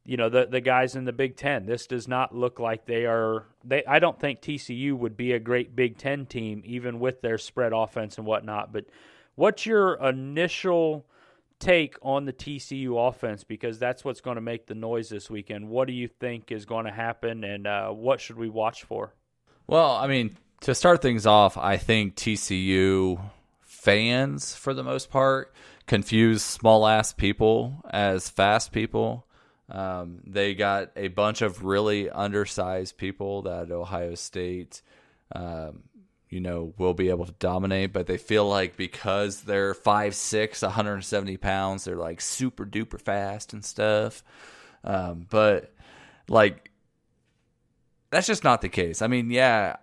the guys in the Big Ten. This does not look like I don't think TCU would be a great Big Ten team, even with their spread offense and whatnot. But what's your initial take on the TCU offense? Because that's what's going to make the noise this weekend. What do you think is going to happen, and what should we watch for? Well, I mean, to start things off, I think TCU fans, for the most part, confuse small-ass people as fast people. They got a bunch of really undersized people that Ohio State, will be able to dominate, but they feel like because they're 5'6", 170 pounds, they're like super duper fast and stuff. But like, that's just not the case. I mean, yeah,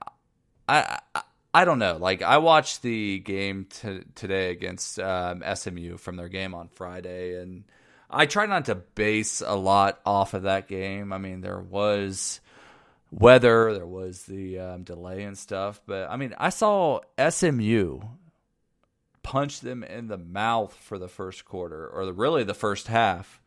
I don't know. Like, I watched the game today against SMU from their game on Friday, and I try not to base a lot off of that game. I mean, there was weather, there was the delay and stuff, but I mean, I saw SMU punch them in the mouth for the first quarter, or really the first half,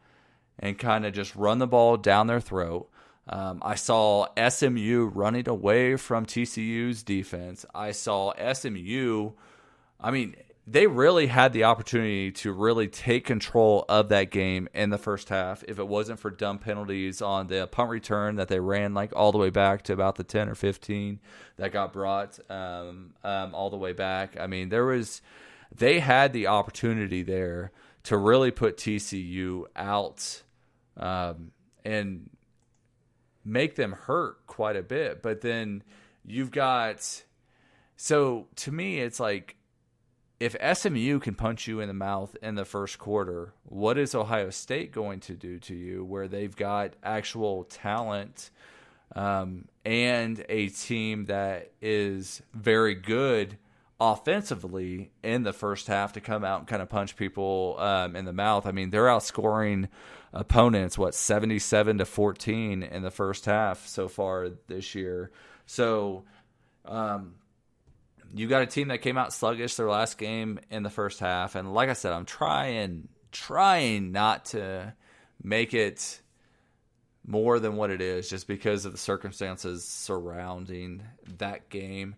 and kind of just run the ball down their throat. I saw SMU running away from TCU's defense. I saw SMU, I mean, they really had the opportunity to really take control of that game in the first half if it wasn't for dumb penalties on the punt return that they ran like all the way back to about the 10 or 15 that got brought all the way back. I mean, they had the opportunity there to really put TCU out and make them hurt quite a bit. But then so to me, it's like, if SMU can punch you in the mouth in the first quarter, what is Ohio State going to do to you, where they've got actual talent and a team that is very good offensively in the first half to come out and kind of punch people in the mouth? I mean, they're outscoring opponents, 77-14 in the first half so far this year. So, you got a team that came out sluggish their last game in the first half. And like I said, I'm trying not to make it more than what it is just because of the circumstances surrounding that game.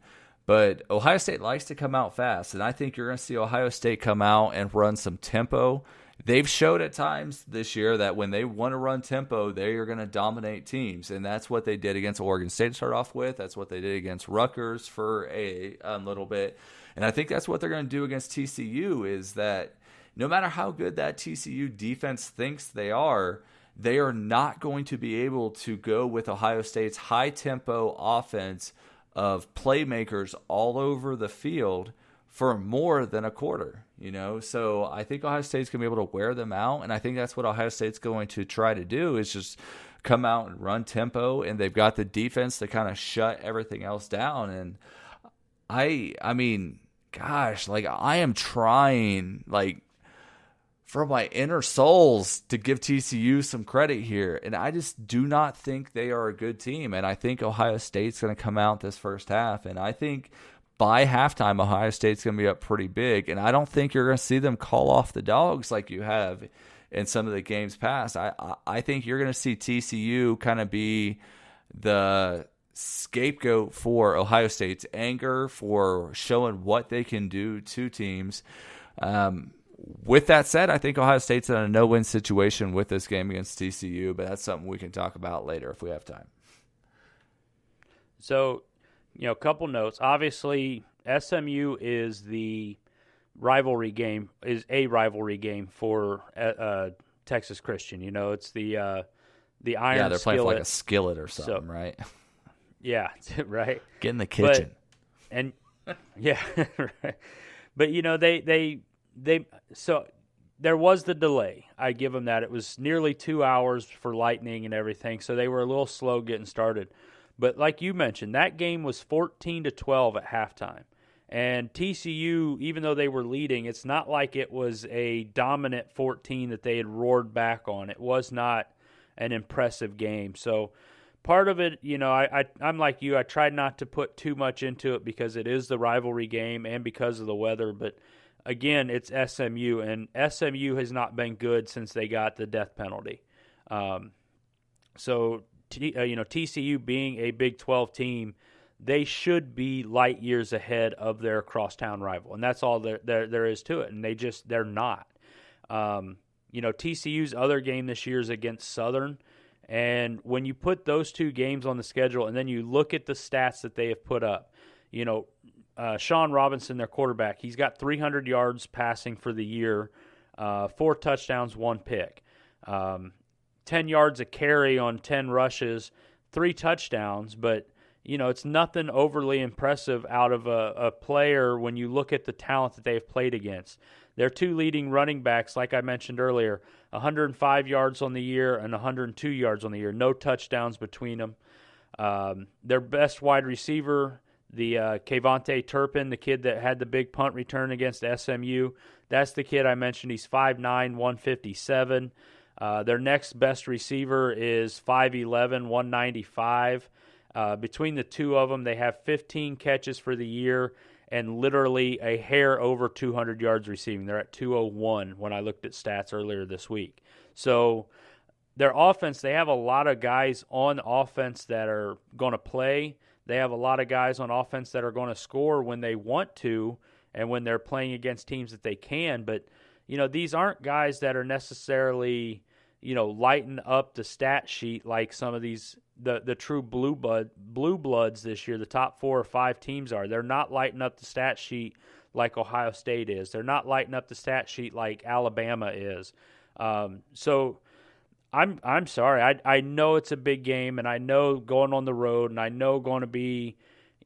But Ohio State likes to come out fast, and I think you're going to see Ohio State come out and run some tempo. They've showed at times this year that when they want to run tempo, they are going to dominate teams, and that's what they did against Oregon State to start off with. That's what they did against Rutgers for a little bit, and I think that's what they're going to do against TCU, is that no matter how good that TCU defense thinks they are not going to be able to go with Ohio State's high-tempo offense of playmakers all over the field for more than a quarter, So I think Ohio State's going to be able to wear them out, and I think that's what Ohio State's going to try to do, is just come out and run tempo, and they've got the defense to kind of shut everything else down. And I mean, gosh, like, I am trying, like, from my inner souls to give TCU some credit here, and I just do not think they are a good team, and I think Ohio State's going to come out this first half, and I think by halftime, Ohio State's going to be up pretty big, and I don't think you're going to see them call off the dogs like you have in some of the games past. I think you're going to see TCU kind of be the scapegoat for Ohio State's anger, for showing what they can do to teams. With that said, I think Ohio State's in a no-win situation with this game against TCU, but that's something we can talk about later if we have time. So, a couple notes. Obviously, SMU is a rivalry game for Texas Christian. It's the the iron Yeah, they're playing for like a skillet. skillet or something, right? Yeah, right. Get in the kitchen. Yeah, right. But so there was the delay. I give them that. It was nearly 2 hours for lightning and everything, so they were a little slow getting started. But like you mentioned, that game was 14-12 at halftime. And TCU, even though they were leading, it's not like it was a dominant 14 that they had roared back on. It was not an impressive game. So part of it, I'm like you. I tried not to put too much into it because it is the rivalry game and because of the weather. But again, it's SMU, and SMU has not been good since they got the death penalty. TCU being a Big 12 team, they should be light years ahead of their crosstown rival, and that's all there is to it. And they're not. TCU's other game this year is against Southern, and when you put those two games on the schedule, and then you look at the stats that they have put up, Sean Robinson, their quarterback, he's got 300 yards passing for the year, 4 touchdowns, 1 pick, 10 yards a carry on 10 rushes, 3 touchdowns, but it's nothing overly impressive out of a player when you look at the talent that they've played against. Their 2 leading running backs, like I mentioned earlier, 105 yards on the year and 102 yards on the year. No touchdowns between them. Their best wide receiver, the Kayvonte Turpin, the kid that had the big punt return against SMU, that's the kid I mentioned. He's 5'9", 157. Their next best receiver is 5'11", 195. Between the two of them, they have 15 catches for the year and literally a hair over 200 yards receiving. They're at 201 when I looked at stats earlier this week. So their offense, they have a lot of guys on offense that are going to play. They have a lot of guys on offense that are going to score when they want to and when they're playing against teams that they can. But, these aren't guys that are necessarily, lighten up the stat sheet like some of these the true blue bloods this year, the top 4 or 5 teams are. They're not lighting up the stat sheet like Ohio State is. They're not lighting up the stat sheet like Alabama is. So I'm sorry. I know it's a big game, and I know going on the road, and I know going to be,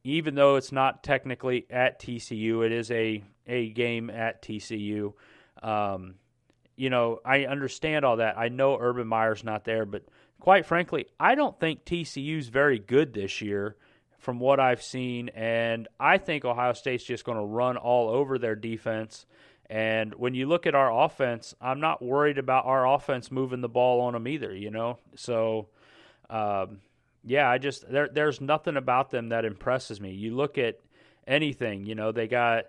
even though it's not technically at TCU, it is a game at TCU. I understand all that. I know Urban Meyer's not there, but quite frankly, I don't think TCU's very good this year from what I've seen, and I think Ohio State's just going to run all over their defense. And when you look at our offense, I'm not worried about our offense moving the ball on them either, So, there's nothing about them that impresses me. You look at anything, they got,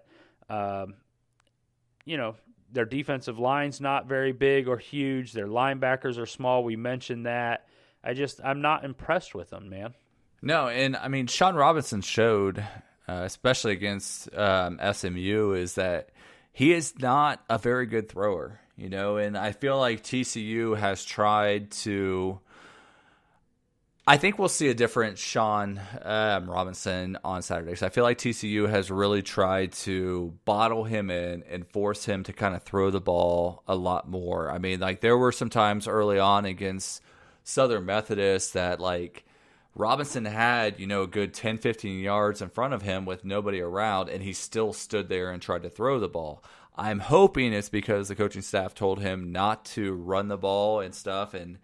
their defensive line's not very big or huge. Their linebackers are small. We mentioned that. I'm not impressed with them, man. No, and I mean, Sean Robinson showed, especially against SMU, is that he is not a very good thrower, and I feel like TCU has tried to. I think we'll see a different Sean Robinson on Saturday. So I feel like TCU has really tried to bottle him in and force him to kind of throw the ball a lot more. I mean, there were some times early on against Southern Methodist that, Robinson had, a good 10, 15 yards in front of him with nobody around, and he still stood there and tried to throw the ball. I'm hoping it's because the coaching staff told him not to run the ball and stuff and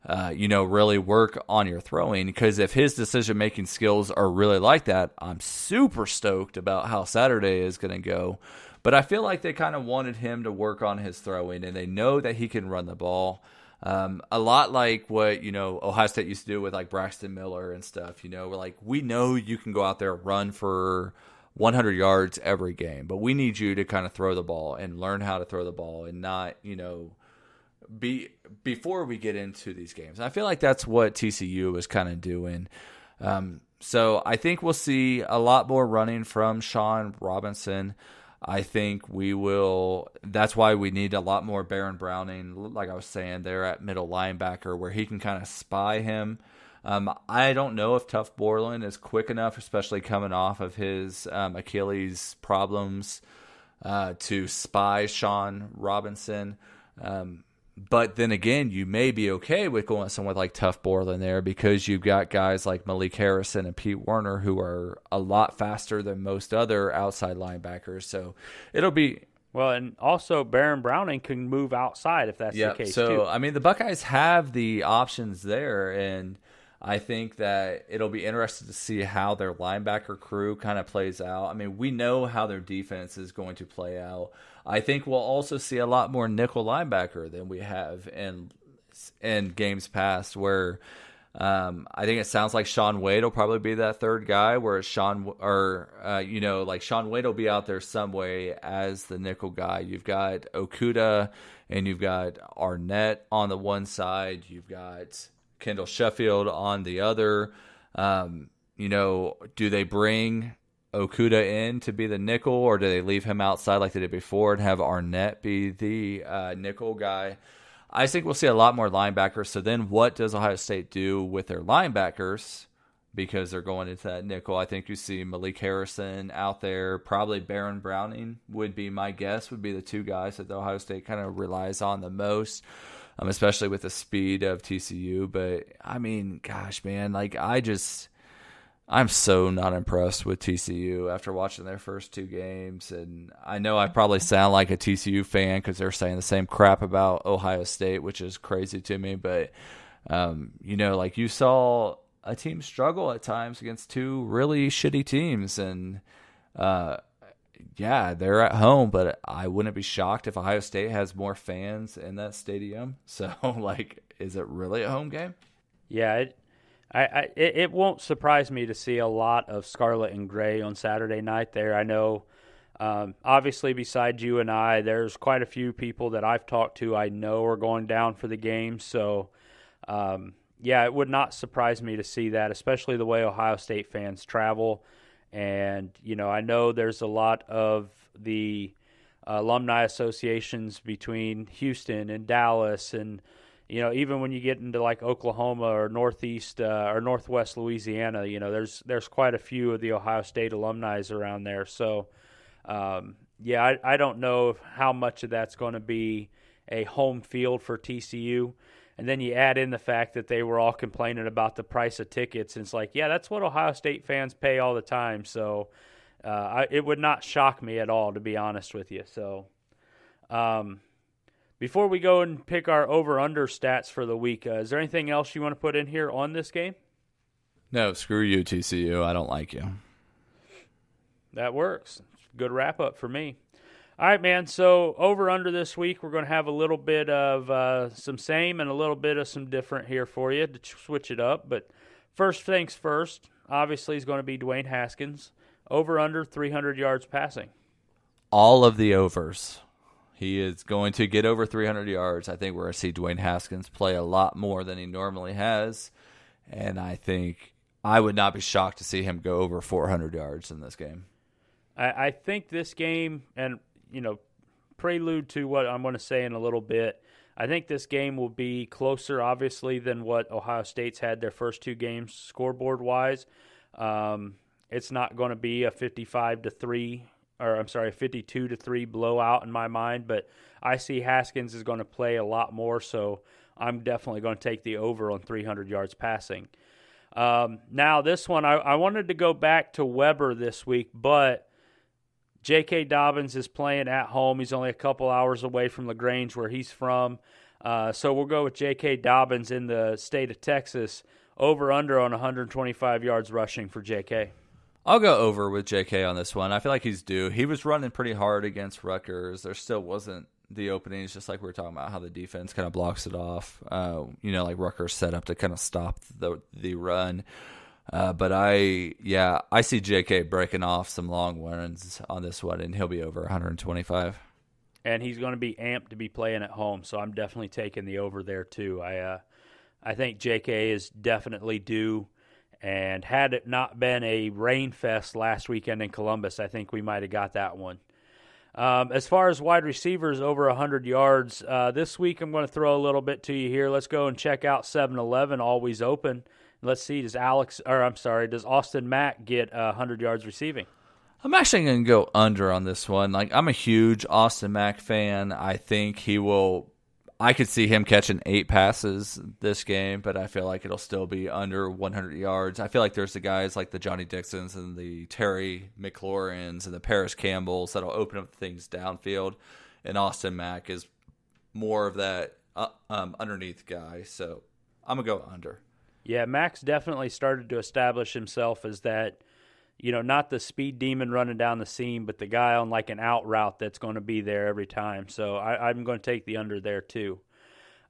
really work on your throwing, because if his decision-making skills are really like that, I'm super stoked about how Saturday is going to go. But I feel like they kind of wanted him to work on his throwing, and they know that he can run the ball. A lot like what, Ohio State used to do with Braxton Miller and stuff, we know you can go out there and run for 100 yards every game, but we need you to kind of throw the ball and learn how to throw the ball and not, before we get into these games. And I feel like that's what TCU is kind of doing. So I think we'll see a lot more running from Sean Robinson. I think we will. That's why we need a lot more Baron Browning, like I was saying, there at middle linebacker, where he can kind of spy him. I don't know if Tuff Borland is quick enough, especially coming off of his Achilles problems, to spy Sean Robinson. But then again, you may be okay with going somewhere like Tough Borland there because you've got guys like Malik Harrison and Pete Werner who are a lot faster than most other outside linebackers. So it'll be... Well, and also Baron Browning can move outside if that's the case, too. I mean, the Buckeyes have the options there, and I think that it'll be interesting to see how their linebacker crew kind of plays out. I mean, we know how their defense is going to play out. I think we'll also see a lot more nickel linebacker than we have in games past, where I think it sounds like Shaun Wade will probably be that third guy, where Shaun Wade will be out there some way as the nickel guy. You've got Okudah and you've got Arnett on the one side. You've got Kendall Sheffield on the other. Do they bring Okudah in to be the nickel, or do they leave him outside like they did before and have Arnett be the nickel guy? I think we'll see a lot more linebackers. So then what does Ohio State do with their linebackers? Because they're going into that nickel. I think you see Malik Harrison out there. Probably Baron Browning would be my guess, would be the two guys that the Ohio State kind of relies on the most, especially with the speed of TCU. But, I mean, gosh, man, I'm so not impressed with TCU after watching their first two games. And I know I probably sound like a TCU fan because they're saying the same crap about Ohio State, which is crazy to me. But, you saw a team struggle at times against two really shitty teams. And, they're at home, but I wouldn't be shocked if Ohio State has more fans in that stadium. So, is it really a home game? Yeah, it won't surprise me to see a lot of scarlet and gray on Saturday night there. I know, obviously, besides you and I, there's quite a few people that I've talked to I know are going down for the game. So, it would not surprise me to see that, especially the way Ohio State fans travel. And, I know there's a lot of the alumni associations between Houston and Dallas and even when you get into like Oklahoma or Northeast or Northwest Louisiana, there's quite a few of the Ohio State alumni around there. So, I don't know how much of that's going to be a home field for TCU. And then you add in the fact that they were all complaining about the price of tickets. And it's like, that's what Ohio State fans pay all the time. So it would not shock me at all, to be honest with you. So, before we go and pick our over-under stats for the week, is there anything else you want to put in here on this game? No, screw you, TCU. I don't like you. That works. Good wrap-up for me. All right, man, so over-under this week, we're going to have a little bit of some same and a little bit of some different here for you to switch it up. But first things first, obviously, is going to be Dwayne Haskins. Over-under 300 yards passing. All of the overs. He is going to get over 300 yards. I think we're going to see Dwayne Haskins play a lot more than he normally has. And I think I would not be shocked to see him go over 400 yards in this game. I think this game, and, prelude to what I'm going to say in a little bit, I think this game will be closer, obviously, than what Ohio State's had their first two games scoreboard-wise. It's not going to be a 52-3 blowout in my mind, but I see Haskins is going to play a lot more, so I'm definitely going to take the over on 300 yards passing. Now, this one, I wanted to go back to Weber this week, but J.K. Dobbins is playing at home. He's only a couple hours away from LaGrange, where he's from. So we'll go with J.K. Dobbins in the state of Texas, over-under on 125 yards rushing for J.K. I'll go over with JK on this one. I feel like he's due. He was running pretty hard against Rutgers. There still wasn't the openings, just like we were talking about how the defense kind of blocks it off. Like Rutgers set up to kind of stop the run. But I see JK breaking off some long runs on this one, and he'll be over 125. And he's going to be amped to be playing at home, so I'm definitely taking the over there too. I think JK is definitely due. And had it not been a rain fest last weekend in Columbus, I think we might have got that one. As far as wide receivers over 100 yards, this week I'm going to throw a little bit to you here. Let's go and check out 7-Eleven, always open. Let's see, does Austin Mack get 100 yards receiving? I'm actually going to go under on this one. I'm a huge Austin Mack fan. I think he will I could see him catching 8 passes this game, but I feel like it'll still be under 100 yards. I feel like there's the guys like the Johnny Dixons and the Terry McLaurins and the Paris Campbells that'll open up things downfield, and Austin Mack is more of that underneath guy. So I'm going to go under. Yeah, Max definitely started to establish himself as that, not the speed demon running down the seam, but the guy on like an out route that's going to be there every time. So I'm going to take the under there too.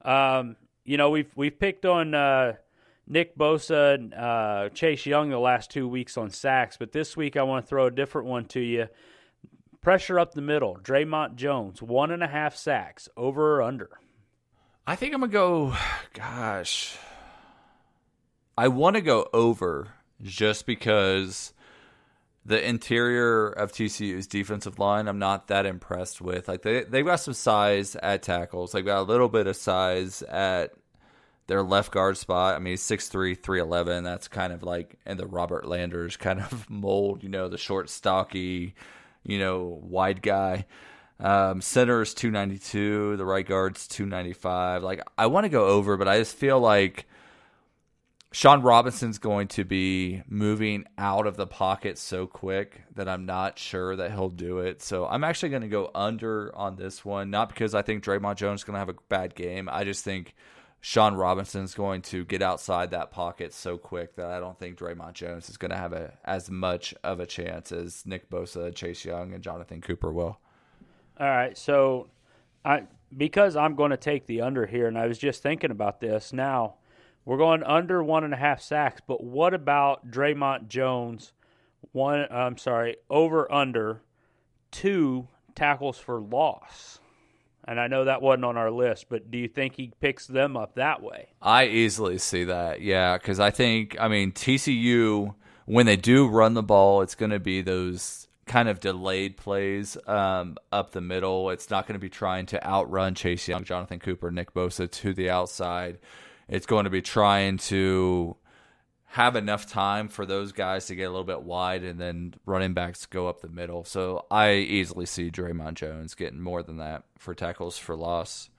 We've picked on Nick Bosa and Chase Young the last 2 weeks on sacks, but this week I want to throw a different one to you. Pressure up the middle. Draymond Jones, 1.5 sacks, over or under? I think I'm going to go, I want to go over just because the interior of TCU's defensive line, I'm not that impressed with. Like they've got some size at tackles. They've got a little bit of size at their left guard spot. I mean, he's 6'3", 311. That's kind of like in the Robert Landers kind of mold, the short, stocky, wide guy. Center is 292. The right guard's 295. Like, I want to go over, but I just feel like Sean Robinson's going to be moving out of the pocket so quick that I'm not sure that he'll do it. So I'm actually going to go under on this one, not because I think Draymond Jones is going to have a bad game. I just think Sean Robinson's going to get outside that pocket so quick that I don't think Draymond Jones is going to have as much of a chance as Nick Bosa, Chase Young, and Jonathan Cooper will. All right, so because I'm going to take the under here, and I was just thinking about this now, we're going under 1.5 sacks, but what about Draymond Jones? Over under 2 tackles for loss. And I know that wasn't on our list, but do you think he picks them up that way? I easily see that, yeah, because TCU, when they do run the ball, it's going to be those kind of delayed plays up the middle. It's not going to be trying to outrun Chase Young, Jonathan Cooper, Nick Bosa to the outside. It's going to be trying to have enough time for those guys to get a little bit wide and then running backs go up the middle. So I easily see Draymond Jones getting more than that for tackles for loss.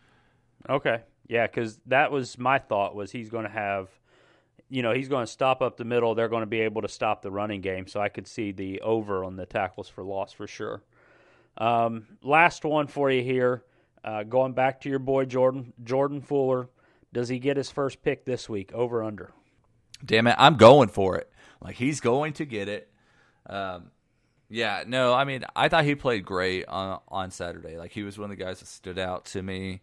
Okay. Yeah, because that was my thought, was he's going to have, he's going to stop up the middle. They're going to be able to stop the running game. So I could see the over on the tackles for loss for sure. Last one for you here. Going back to your boy Jordan Fuller. Does he get his first pick this week, over under? Damn it, I'm going for it. Like, he's going to get it. I thought he played great on Saturday. Like, he was one of the guys that stood out to me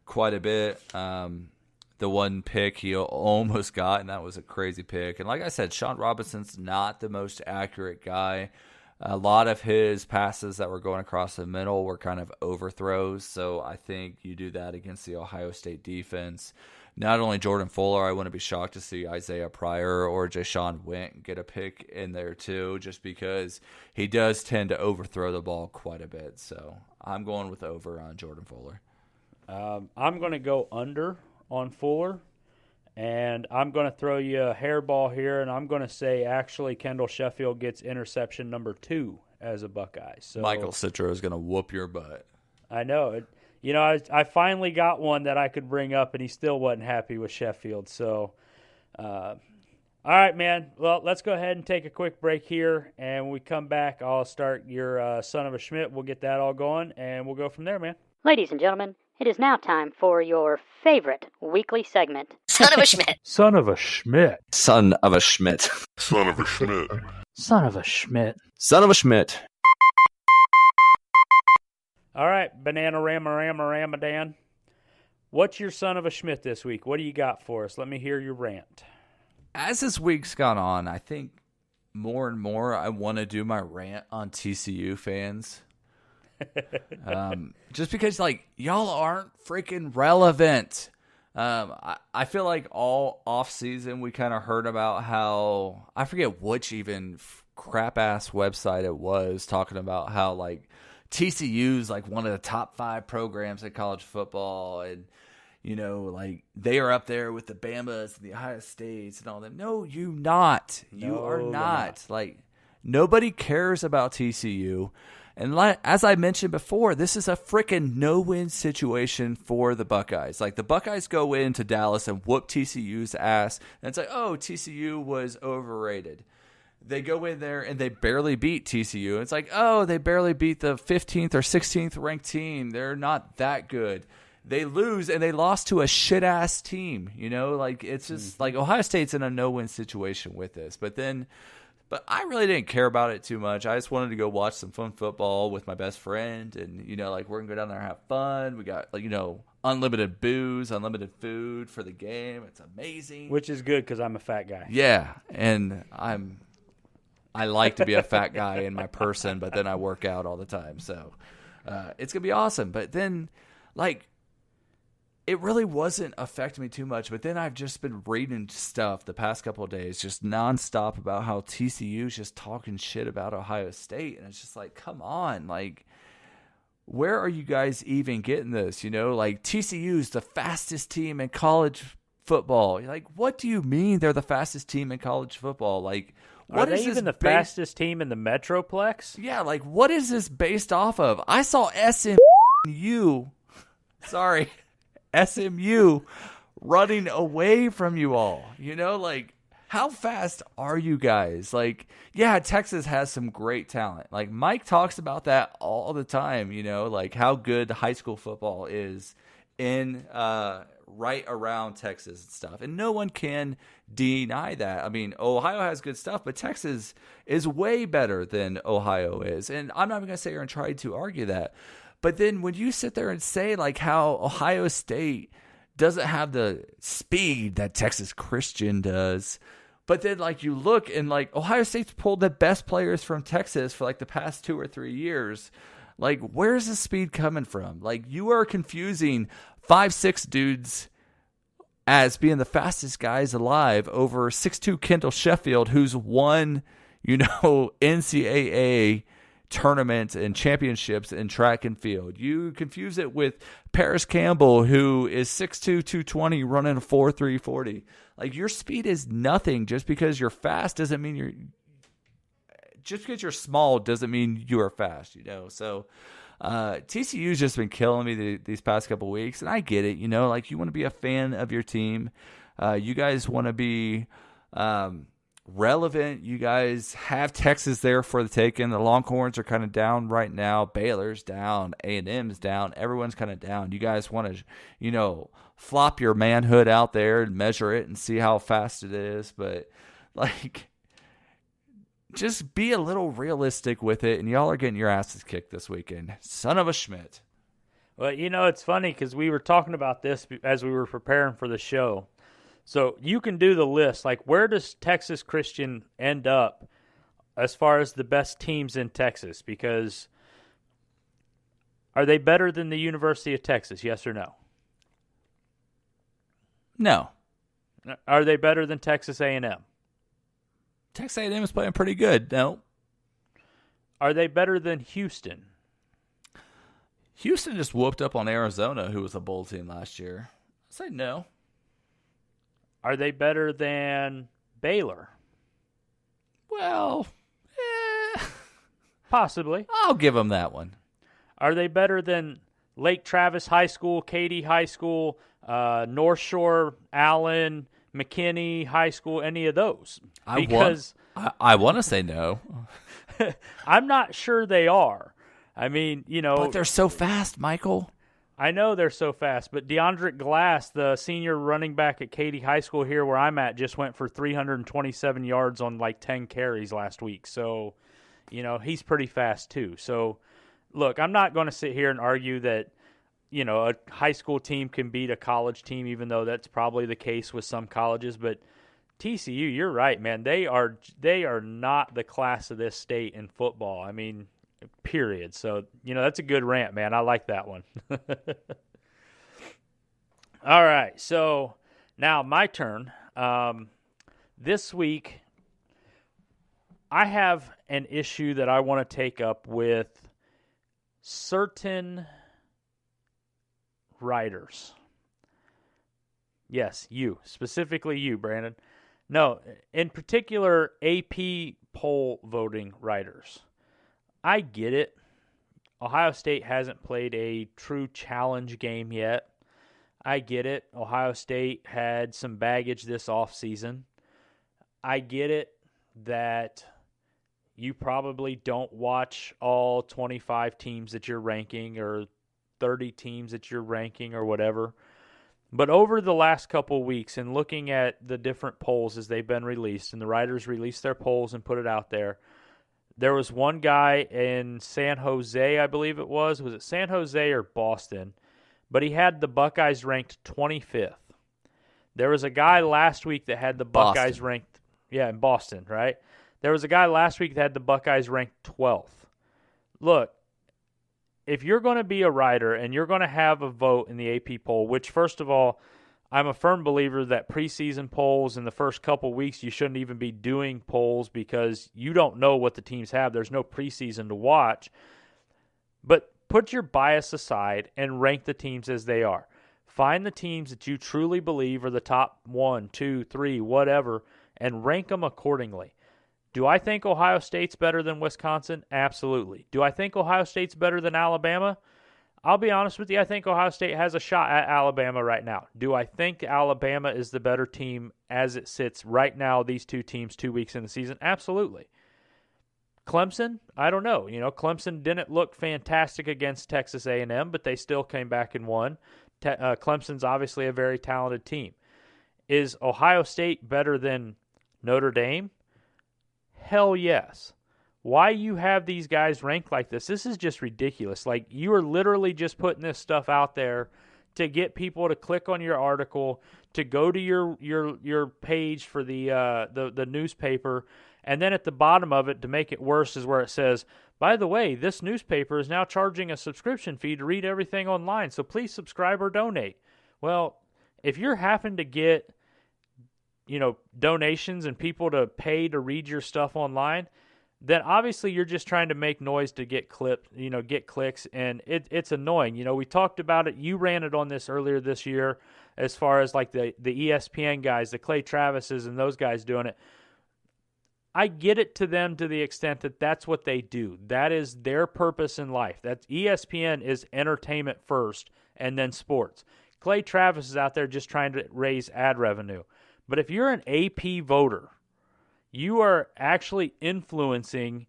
quite a bit. The one pick he almost got, and that was a crazy pick. And like I said, Sean Robinson's not the most accurate guy. A lot of his passes that were going across the middle were kind of overthrows, so I think you do that against the Ohio State defense. Not only Jordan Fuller, I wouldn't be shocked to see Isaiah Pryor or Jashawn Wint get a pick in there too, just because he does tend to overthrow the ball quite a bit. So I'm going with over on Jordan Fuller. I'm going to go under on Fuller. And I'm going to throw you a hairball here, and I'm going to say actually Kendall Sheffield gets interception number 2 as a Buckeye. So Michael Citro is going to whoop your butt. I know. I finally got one that I could bring up, and he still wasn't happy with Sheffield. So, all right, man. Well, let's go ahead and take a quick break here, and when we come back, I'll start your Son of a Schmidt. We'll get that all going, and we'll go from there, man. Ladies and gentlemen, it is now time for your favorite weekly segment. Son of a Schmidt. Son of a Schmidt. Son of a Schmidt. Son of a Schmidt. Son of a Schmidt. Son of a Schmidt. All right, Banana Ramadan. What's your Son of a Schmidt this week? What do you got for us? Let me hear your rant. As this week's gone on, I think more and more I want to do my rant on TCU fans. Just because, y'all aren't freaking relevant. I feel like all off season we kind of heard about how, I forget which even crap ass website it was, talking about how TCU's one of the top 5 programs in college football, and they are up there with the Bamas and the Ohio States and all them. No, you not. You are not. Nobody cares about TCU. And as I mentioned before, this is a freaking no-win situation for the Buckeyes. Like, the Buckeyes go into Dallas and whoop TCU's ass, and it's like, oh, TCU was overrated. They go in there and they barely beat TCU. It's like, oh, they barely beat the 15th or 16th ranked team. They're not that good. They lose, and they lost to a shit-ass team. You know, like, it's just like Ohio State's in a no-win situation with this. But I really didn't care about it too much. I just wanted to go watch some fun football with my best friend. And, you know, like, we're going to go down there and have fun. We got, like, you know, unlimited booze, unlimited food for the game. It's amazing. Which is good because I'm a fat guy. Yeah, and I like to be a fat guy in my person, but then I work out all the time. So it's going to be awesome. But then, like, it really wasn't affecting me too much. But then I've just been reading stuff the past couple of days just nonstop about how TCU is just talking shit about Ohio State. And it's just like, come on. Like, where are you guys even getting this? You know, like, TCU is the fastest team in college football. You're like, what do you mean they're the fastest team in college football? Like, what are they is even the fastest team in the Metroplex? Yeah, like, what is this based off of? I saw SMU running away from you all. You know, like, how fast are you guys? Like, yeah, Texas has some great talent. Like, Mike talks about that all the time, you know, like how good high school football is in right around Texas and stuff. And no one can deny that. I mean, Ohio has good stuff, but Texas is way better than Ohio is. And I'm not even going to sit here and try to argue that. But then when you sit there and say, like, how Ohio State doesn't have the speed that Texas Christian does, but then, like, you look and, like, Ohio State's pulled the best players from Texas for, like, the past 2 or 3 years. Like, where's the speed coming from? Like, you are confusing 5'6" dudes as being the fastest guys alive over 6'2" Kendall Sheffield, who's won, you know, NCAA tournaments and championships in track and field. You confuse it with Paris Campbell, who is 6'2", 220, running a 4.3 40. Like, your speed is nothing. Just because you're fast doesn't mean you're... Just because you're small doesn't mean you are fast, you know? So TCU's just been killing me these past couple weeks, and I get it, you know? Like, you want to be a fan of your team. You guys want to be relevant. You guys have Texas there for the taking. The Longhorns are kind of down right now. Baylor's down. A&M's down. Everyone's kind of down. You guys want to, you know, flop your manhood out there and measure it and see how fast it is. But, like, just be a little realistic with it, and y'all are getting your asses kicked this weekend. Son of a Schmidt. Well, you know, it's funny because we were talking about this as we were preparing for the show. So you can do the list. Like, where does Texas Christian end up as far as the best teams in Texas? Because are they better than the University of Texas, yes or no? No. Are they better than Texas A&M? Texas A&M is playing pretty good. No. Are they better than Houston? Houston just whooped up on Arizona, who was a bowl team last year. I'd say no. Are they better than Baylor? Well, possibly. I'll give them that one. Are they better than Lake Travis High School, Katy High School, North Shore, Allen, McKinney High School, any of those? Because I want to say no. I'm not sure they are. I mean, you know. But they're so fast, Michael. I know they're so fast, but DeAndre Glass, the senior running back at Katy High School here where I'm at, just went for 327 yards on like 10 carries last week. So, you know, he's pretty fast too. So, look, I'm not going to sit here and argue that, you know, a high school team can beat a college team, even though that's probably the case with some colleges. But TCU, you're right, man. They are not the class of this state in football. I mean, period. So, you know, that's a good rant, man. I like that one. All right. So now my turn. This week, I have an issue that I want to take up with certain writers. Yes, you. Specifically you, Brandon. No, in particular, AP poll voting writers. I get it. Ohio State hasn't played a true challenge game yet. I get it. Ohio State had some baggage this offseason. I get it that you probably don't watch all 25 teams that you're ranking or 30 teams that you're ranking or whatever. But over the last couple of weeks and looking at the different polls as they've been released, and the writers released their polls and put it out there, there was one guy in San Jose, I believe it was. Was it San Jose or Boston? But he had the Buckeyes ranked 25th. There was a guy last week that had the Buckeyes ranked, in Boston, right? There was a guy last week that had the Buckeyes ranked 12th. Look, if you're going to be a writer and you're going to have a vote in the AP poll, which, first of all, I'm a firm believer that preseason polls in the first couple weeks, you shouldn't even be doing polls because you don't know what the teams have. There's no preseason to watch. But put your bias aside and rank the teams as they are. Find the teams that you truly believe are the top 1, 2, 3, whatever, and rank them accordingly. Do I think Ohio State's better than Wisconsin? Absolutely. Do I think Ohio State's better than Alabama? I'll be honest with you, I think Ohio State has a shot at Alabama right now. Do I think Alabama is the better team as it sits right now, these two teams 2 weeks in the season? Absolutely. Clemson, I don't know. Clemson didn't look fantastic against Texas A&M, but they still came back and won. Clemson's obviously a very talented team. Is Ohio State better than Notre Dame? Hell yes. Why you have these guys ranked like this is just ridiculous. Like, you are literally just putting this stuff out there to get people to click on your article, to go to your page for the newspaper, and then at the bottom of it, to make it worse, is where it says, by the way, this newspaper is now charging a subscription fee to read everything online, so please subscribe or donate. Well, if you're having to get, donations and people to pay to read your stuff online, then obviously you're just trying to make noise to get get clicks, and it's annoying. We talked about it. You ran it on this earlier this year as far as like the ESPN guys, the Clay Travises and those guys doing it. I get it to them to the extent that that's what they do. That is their purpose in life. That ESPN is entertainment first and then sports. Clay Travis is out there just trying to raise ad revenue. But if you're an AP voter, you are actually influencing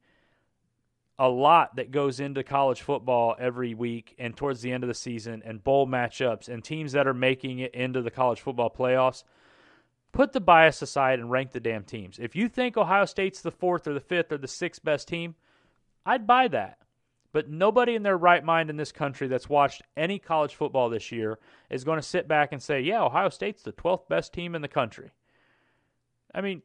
a lot that goes into college football every week and towards the end of the season and bowl matchups and teams that are making it into the college football playoffs. Put the bias aside and rank the damn teams. If you think Ohio State's the 4th or the 5th or the 6th best team, I'd buy that. But nobody in their right mind in this country that's watched any college football this year is going to sit back and say, yeah, Ohio State's the 12th best team in the country. I mean,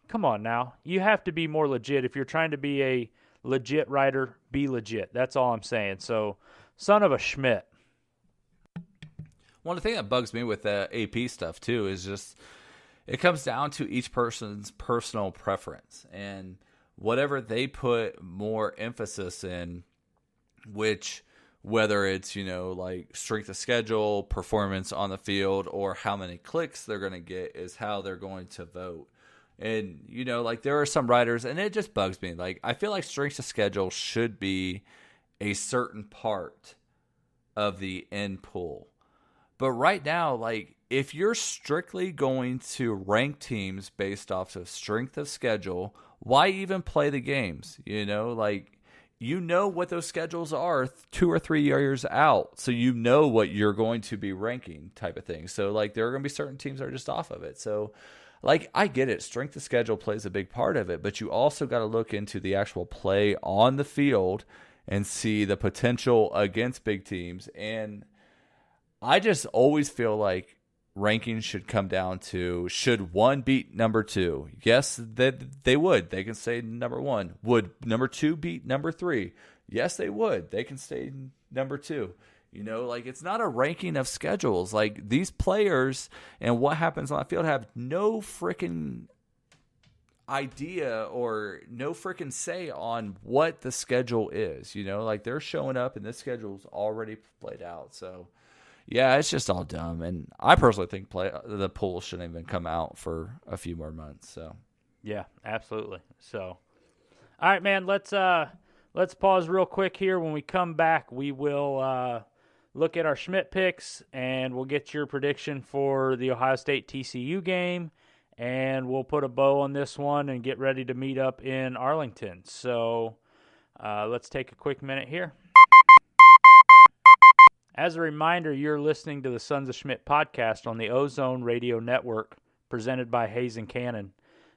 come on now. You have to be more legit. If you're trying to be a legit writer, be legit. That's all I'm saying. So, Son of a Schmidt. One of the things that bugs me with the AP stuff, too, is just it comes down to each person's personal preference. And whatever they put more emphasis in, which whether it's, like strength of schedule, performance on the field, or how many clicks they're going to get is how they're going to vote. And, like there are some writers, and it just bugs me. Like, I feel like strength of schedule should be a certain part of the end pool. But right now, like, if you're strictly going to rank teams based off of strength of schedule, why even play the games? What those schedules are 2 or 3 years out. So what you're going to be ranking type of thing. So, like, there are going to be certain teams that are just off of it. So, like, I get it. Strength of schedule plays a big part of it. But you also got to look into the actual play on the field and see the potential against big teams. And I just always feel like rankings should come down to, should one beat number two? Yes, they would. They can stay number one. Would number two beat number three? Yes, they would. They can stay number two. It's not a ranking of schedules. Like, these players and what happens on the field have no freaking idea or no freaking say on what the schedule is. They're showing up and this schedule's already played out. So, yeah, it's just all dumb. And I personally think the poll shouldn't even come out for a few more months. So, yeah, absolutely. So, all right, man, let's let's pause real quick here. When we come back, we will look at our Schmidt picks, and we'll get your prediction for the Ohio State TCU game, and we'll put a bow on this one and get ready to meet up in Arlington. So let's take a quick minute here. As a reminder, you're listening to the Sons of Schmidt podcast on the Ozone Radio Network, presented by Hayes and Cannon.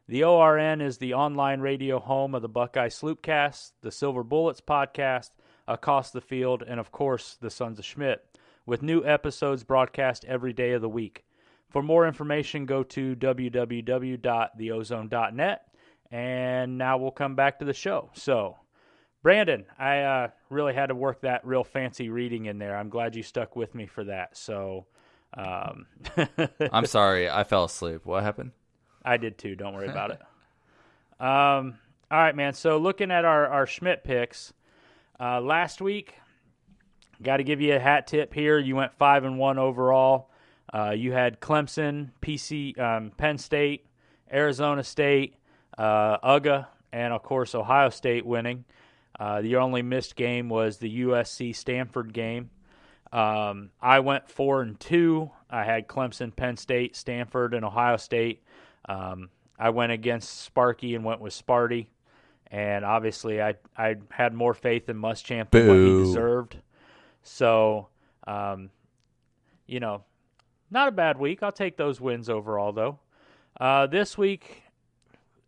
The ORN is the online radio home of the Buckeye Sloopcast, the Silver Bullets podcast, Across the Field, and of course, the Sons of Schmidt, with new episodes broadcast every day of the week. For more information, go to www.theozone.net, and now we'll come back to the show. So, Brandon, I really had to work that real fancy reading in there. I'm glad you stuck with me for that. So, I'm sorry, I fell asleep. What happened? I did too. Don't worry about it. All right, man. So looking at our Schmidt picks, last week, got to give you a hat tip here. You went 5-1 overall. You had Clemson, Penn State, Arizona State, UGA, and of course Ohio State winning. The only missed game was the USC-Stanford game. I went 4-2. I had Clemson, Penn State, Stanford, and Ohio State. I went against Sparky and went with Sparty. And obviously I had more faith in Muschamp than what he deserved. So, not a bad week. I'll take those wins overall, though. This week,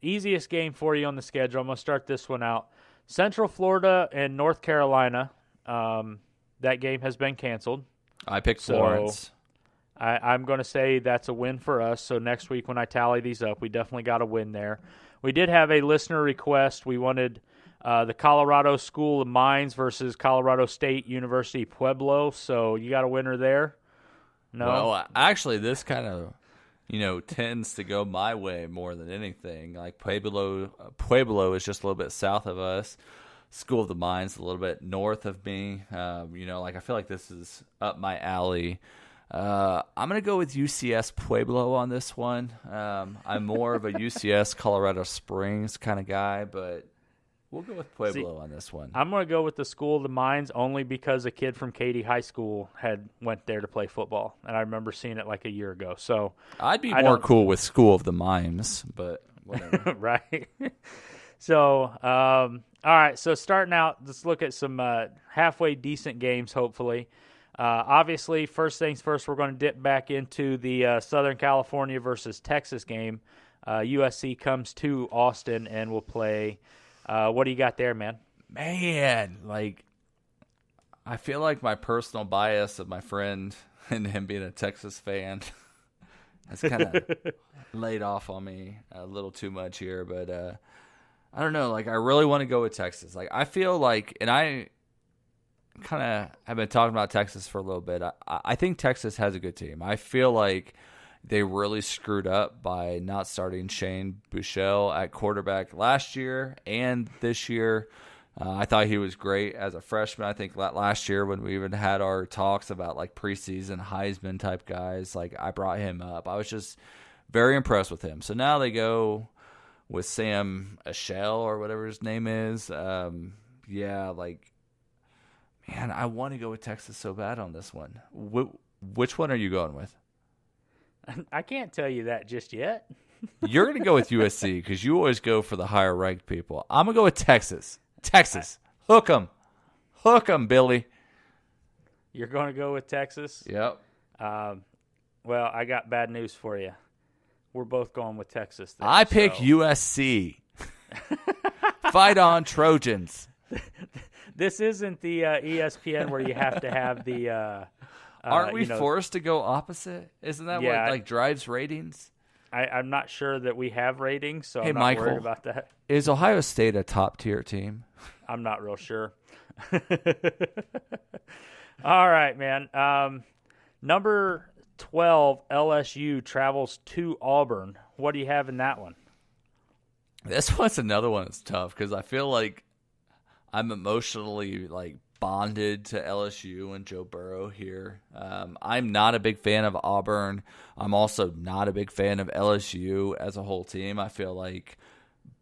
easiest game for you on the schedule. I'm going to start this one out. Central Florida and North Carolina, that game has been canceled. I picked Florence. I'm going to say that's a win for us. So next week when I tally these up, we definitely got a win there. We did have a listener request. We wanted the Colorado School of Mines versus Colorado State University Pueblo. So you got a winner there? No? Well, actually, this kind of, tends to go my way more than anything. Like Pueblo is just a little bit south of us. School of the Mines a little bit north of me. I feel like this is up my alley. I'm going to go with UCS Pueblo on this one. I'm more of a UCS Colorado Springs kind of guy, but we'll go with Pueblo on this one. I'm going to go with the School of the Mines only because a kid from Katy High School went there to play football, and I remember seeing it like a year ago. So I'd be more cool with School of the Mimes, but whatever. Right. So, all right. So starting out, let's look at some halfway decent games, hopefully. Obviously, first things first, we're going to dip back into the Southern California versus Texas game. USC comes to Austin and will play. What do you got there, man? Man, I feel like my personal bias of my friend and him being a Texas fan has kind of laid off on me a little too much here. But I don't know. I really want to go with Texas. I feel like, and I kind of have been talking about Texas for a little bit. I think Texas has a good team. I feel like they really screwed up by not starting Shane Buechele at quarterback last year and this year. I thought he was great as a freshman. I think last year when we even had our talks about preseason Heisman type guys, I brought him up. I was just very impressed with him. So now they go with Sam Ashell or whatever his name is. Man, I want to go with Texas so bad on this one. Which one are you going with? I can't tell you that just yet. You're going to go with USC because you always go for the higher-ranked people. I'm going to go with Texas. Texas. Hook 'em. Hook 'em, Billy. You're going to go with Texas? Yep. Well, I got bad news for you. We're both going with Texas. I pick USC. Fight on, Trojans. This isn't the ESPN where you have to have the aren't we forced to go opposite? Isn't that what drives ratings? I'm not sure that we have ratings, so I'm not Michael, worried about that. Is Ohio State a top-tier team? I'm not real sure. All right, man. Number 12, LSU travels to Auburn. What do you have in that one? This one's another one that's tough because I feel like I'm emotionally bonded to LSU and Joe Burrow here. I'm not a big fan of Auburn. I'm also not a big fan of LSU as a whole team. I feel like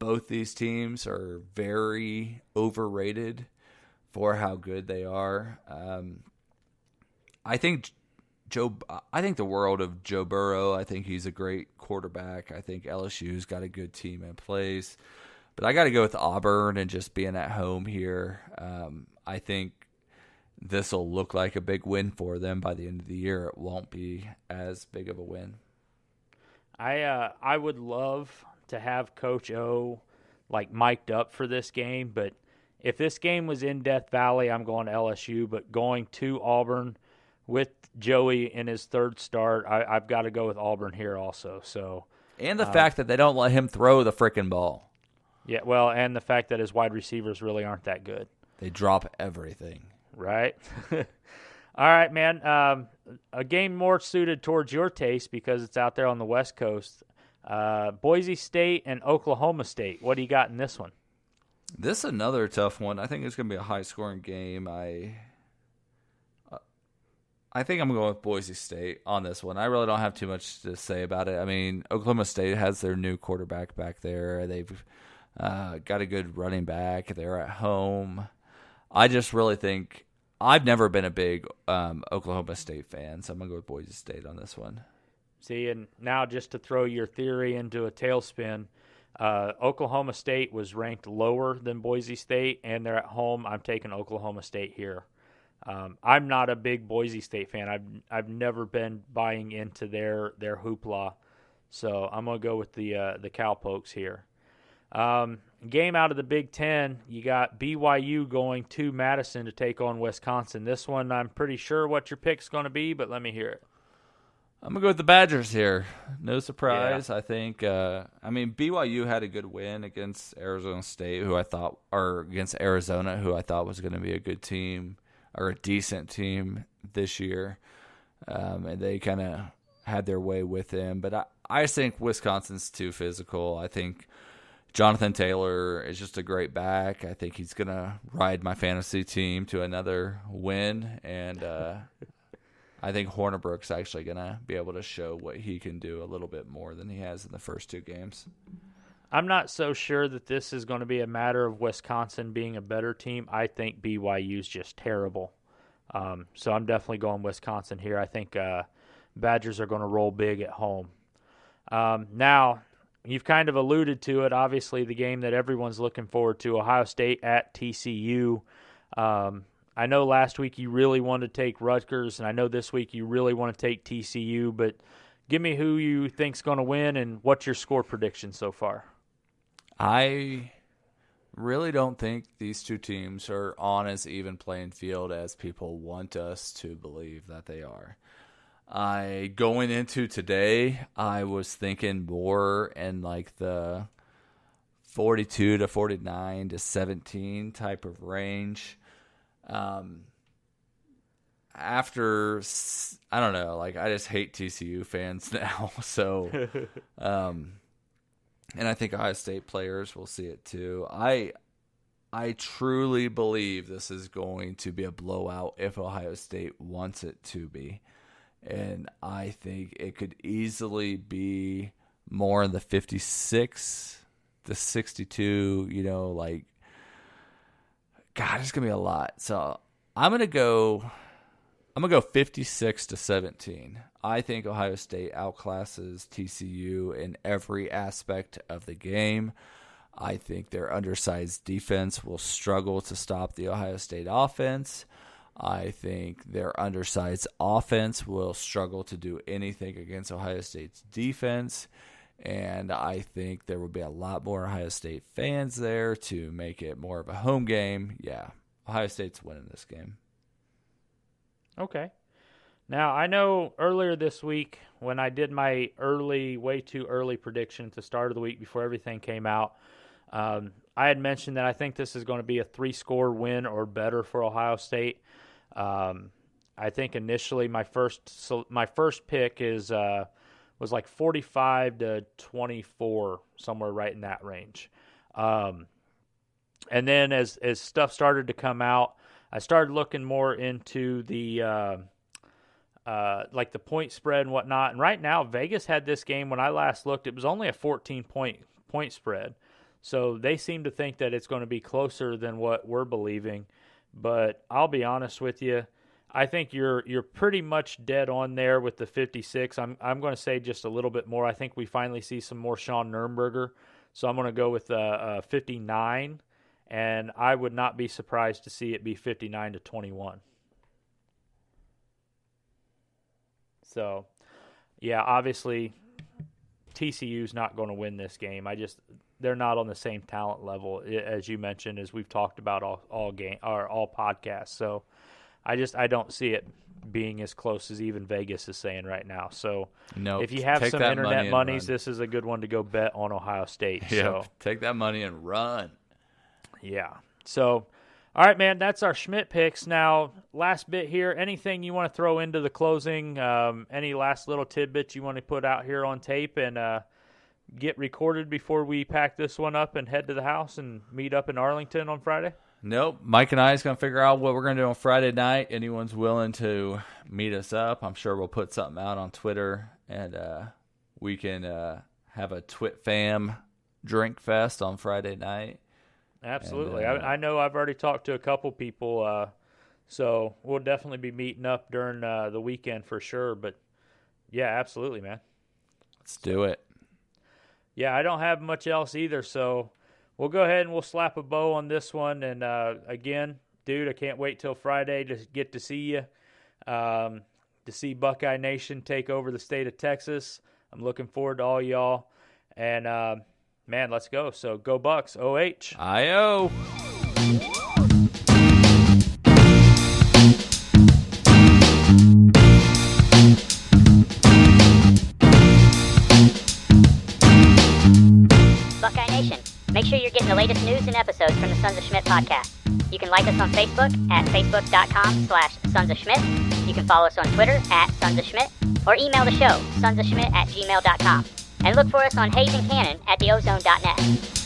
both these teams are very overrated for how good they are. I think the world of Joe Burrow. I think he's a great quarterback. I think LSU's got a good team in place. But I got to go with Auburn and just being at home here. I think this will look like a big win for them by the end of the year. It won't be as big of a win. I would love to have Coach O like mic'd up for this game, but if this game was in Death Valley, I'm going to LSU. But going to Auburn with Joey in his third start, I've got to go with Auburn here also. So, and the fact that they don't let him throw the frickin' ball. Yeah, well, and the fact that his wide receivers really aren't that good. They drop everything. Right? All right, man. A game more suited towards your taste because it's out there on the West Coast. Boise State and Oklahoma State. What do you got in this one? This is another tough one. I think it's going to be a high-scoring game. I think I'm going with Boise State on this one. I really don't have too much to say about it. I mean, Oklahoma State has their new quarterback back there. They've got a good running back. They're at home. I just really think I've never been a big Oklahoma State fan, so I'm going to go with Boise State on this one. See, and now just to throw your theory into a tailspin, Oklahoma State was ranked lower than Boise State, and they're at home. I'm taking Oklahoma State here. I'm not a big Boise State fan. I've never been buying into their hoopla, so I'm going to go with the Cowpokes here. Game out of the Big Ten, you got BYU going to Madison to take on Wisconsin. This one, I'm pretty sure what your pick's going to be, but let me hear it. I'm going to go with the Badgers here. No surprise. Yeah. I think, BYU had a good win against Arizona State, against Arizona, who I thought was going to be a good team or a decent team this year. And they kind of had their way with them. But I think Wisconsin's too physical. I think Jonathan Taylor is just a great back. I think he's going to ride my fantasy team to another win. And I think Hornibrook's actually going to be able to show what he can do a little bit more than he has in the first two games. I'm not so sure that this is going to be a matter of Wisconsin being a better team. I think BYU's just terrible. So I'm definitely going Wisconsin here. I think Badgers are going to roll big at home. Now, you've kind of alluded to it. Obviously, the game that everyone's looking forward to, Ohio State at TCU. I know last week you really wanted to take Rutgers, and I know this week you really want to take TCU, but give me who you think's going to win and what's your score prediction so far? I really don't think these two teams are on as even playing field as people want us to believe that they are. Going into today, I was thinking more in like the 42 to 49 to 17 type of range. After, I don't know, like I just hate TCU fans now. So, and I think Ohio State players will see it too. I truly believe this is going to be a blowout if Ohio State wants it to be. And I think it could easily be more in the 56 to 62, God, it's going to be a lot. So I'm going to go 56 to 17. I think Ohio State outclasses TCU in every aspect of the game. I think their undersized defense will struggle to stop the Ohio State offense. I think their undersized offense will struggle to do anything against Ohio State's defense. And I think there will be a lot more Ohio State fans there to make it more of a home game. Yeah, Ohio State's winning this game. Okay. Now, I know earlier this week when I did my way too early prediction at the start of the week before everything came out, I had mentioned that I think this is going to be a 3-score win or better for Ohio State. I think initially my first pick was like 45 to 24, somewhere right in that range. And then as stuff started to come out, I started looking more into the like the point spread and whatnot. And right now, Vegas had this game when I last looked. It was only a 14-point spread. So they seem to think that it's going to be closer than what we're believing. But I'll be honest with you, I think you're pretty much dead on there with the 56. I'm going to say just a little bit more. I think we finally see some more Sean Nurnberger. So I'm going to go with 59, and I would not be surprised to see it be 59-21. So, yeah, obviously TCU's not going to win this game. They're not on the same talent level as you mentioned, as we've talked about all podcasts. So I don't see it being as close as even Vegas is saying right now. So if you have some internet monies, this is a good one to go bet on Ohio State. Yeah, so take that money and run. Yeah. So, all right, man, that's our Schmidt picks. Now, last bit here, anything you want to throw into the closing, any last little tidbits you want to put out here on tape and get recorded before we pack this one up and head to the house and meet up in Arlington on Friday? Nope. Mike and I is going to figure out what we're going to do on Friday night. Anyone's willing to meet us up, I'm sure we'll put something out on Twitter, and we can have a Twit Fam drink fest on Friday night. Absolutely. And, I know I've already talked to a couple people, so we'll definitely be meeting up during the weekend for sure. But, yeah, absolutely, man. Let's do it. Yeah, I don't have much else either, so we'll go ahead and we'll slap a bow on this one. And, again, dude, I can't wait till Friday to get to see you, to see Buckeye Nation take over the state of Texas. I'm looking forward to all y'all. And, man, let's go. So go Bucks. OH. I-O. Buckeye Nation, make sure you're getting the latest news and episodes from the Sons of Schmidt podcast. You can like us on Facebook at facebook.com/Sons of Schmidt. You can follow us on Twitter at Sons of Schmidt, or email the show, sonsofschmidt@gmail.com. And look for us on Hayes and Cannon at theozone.net.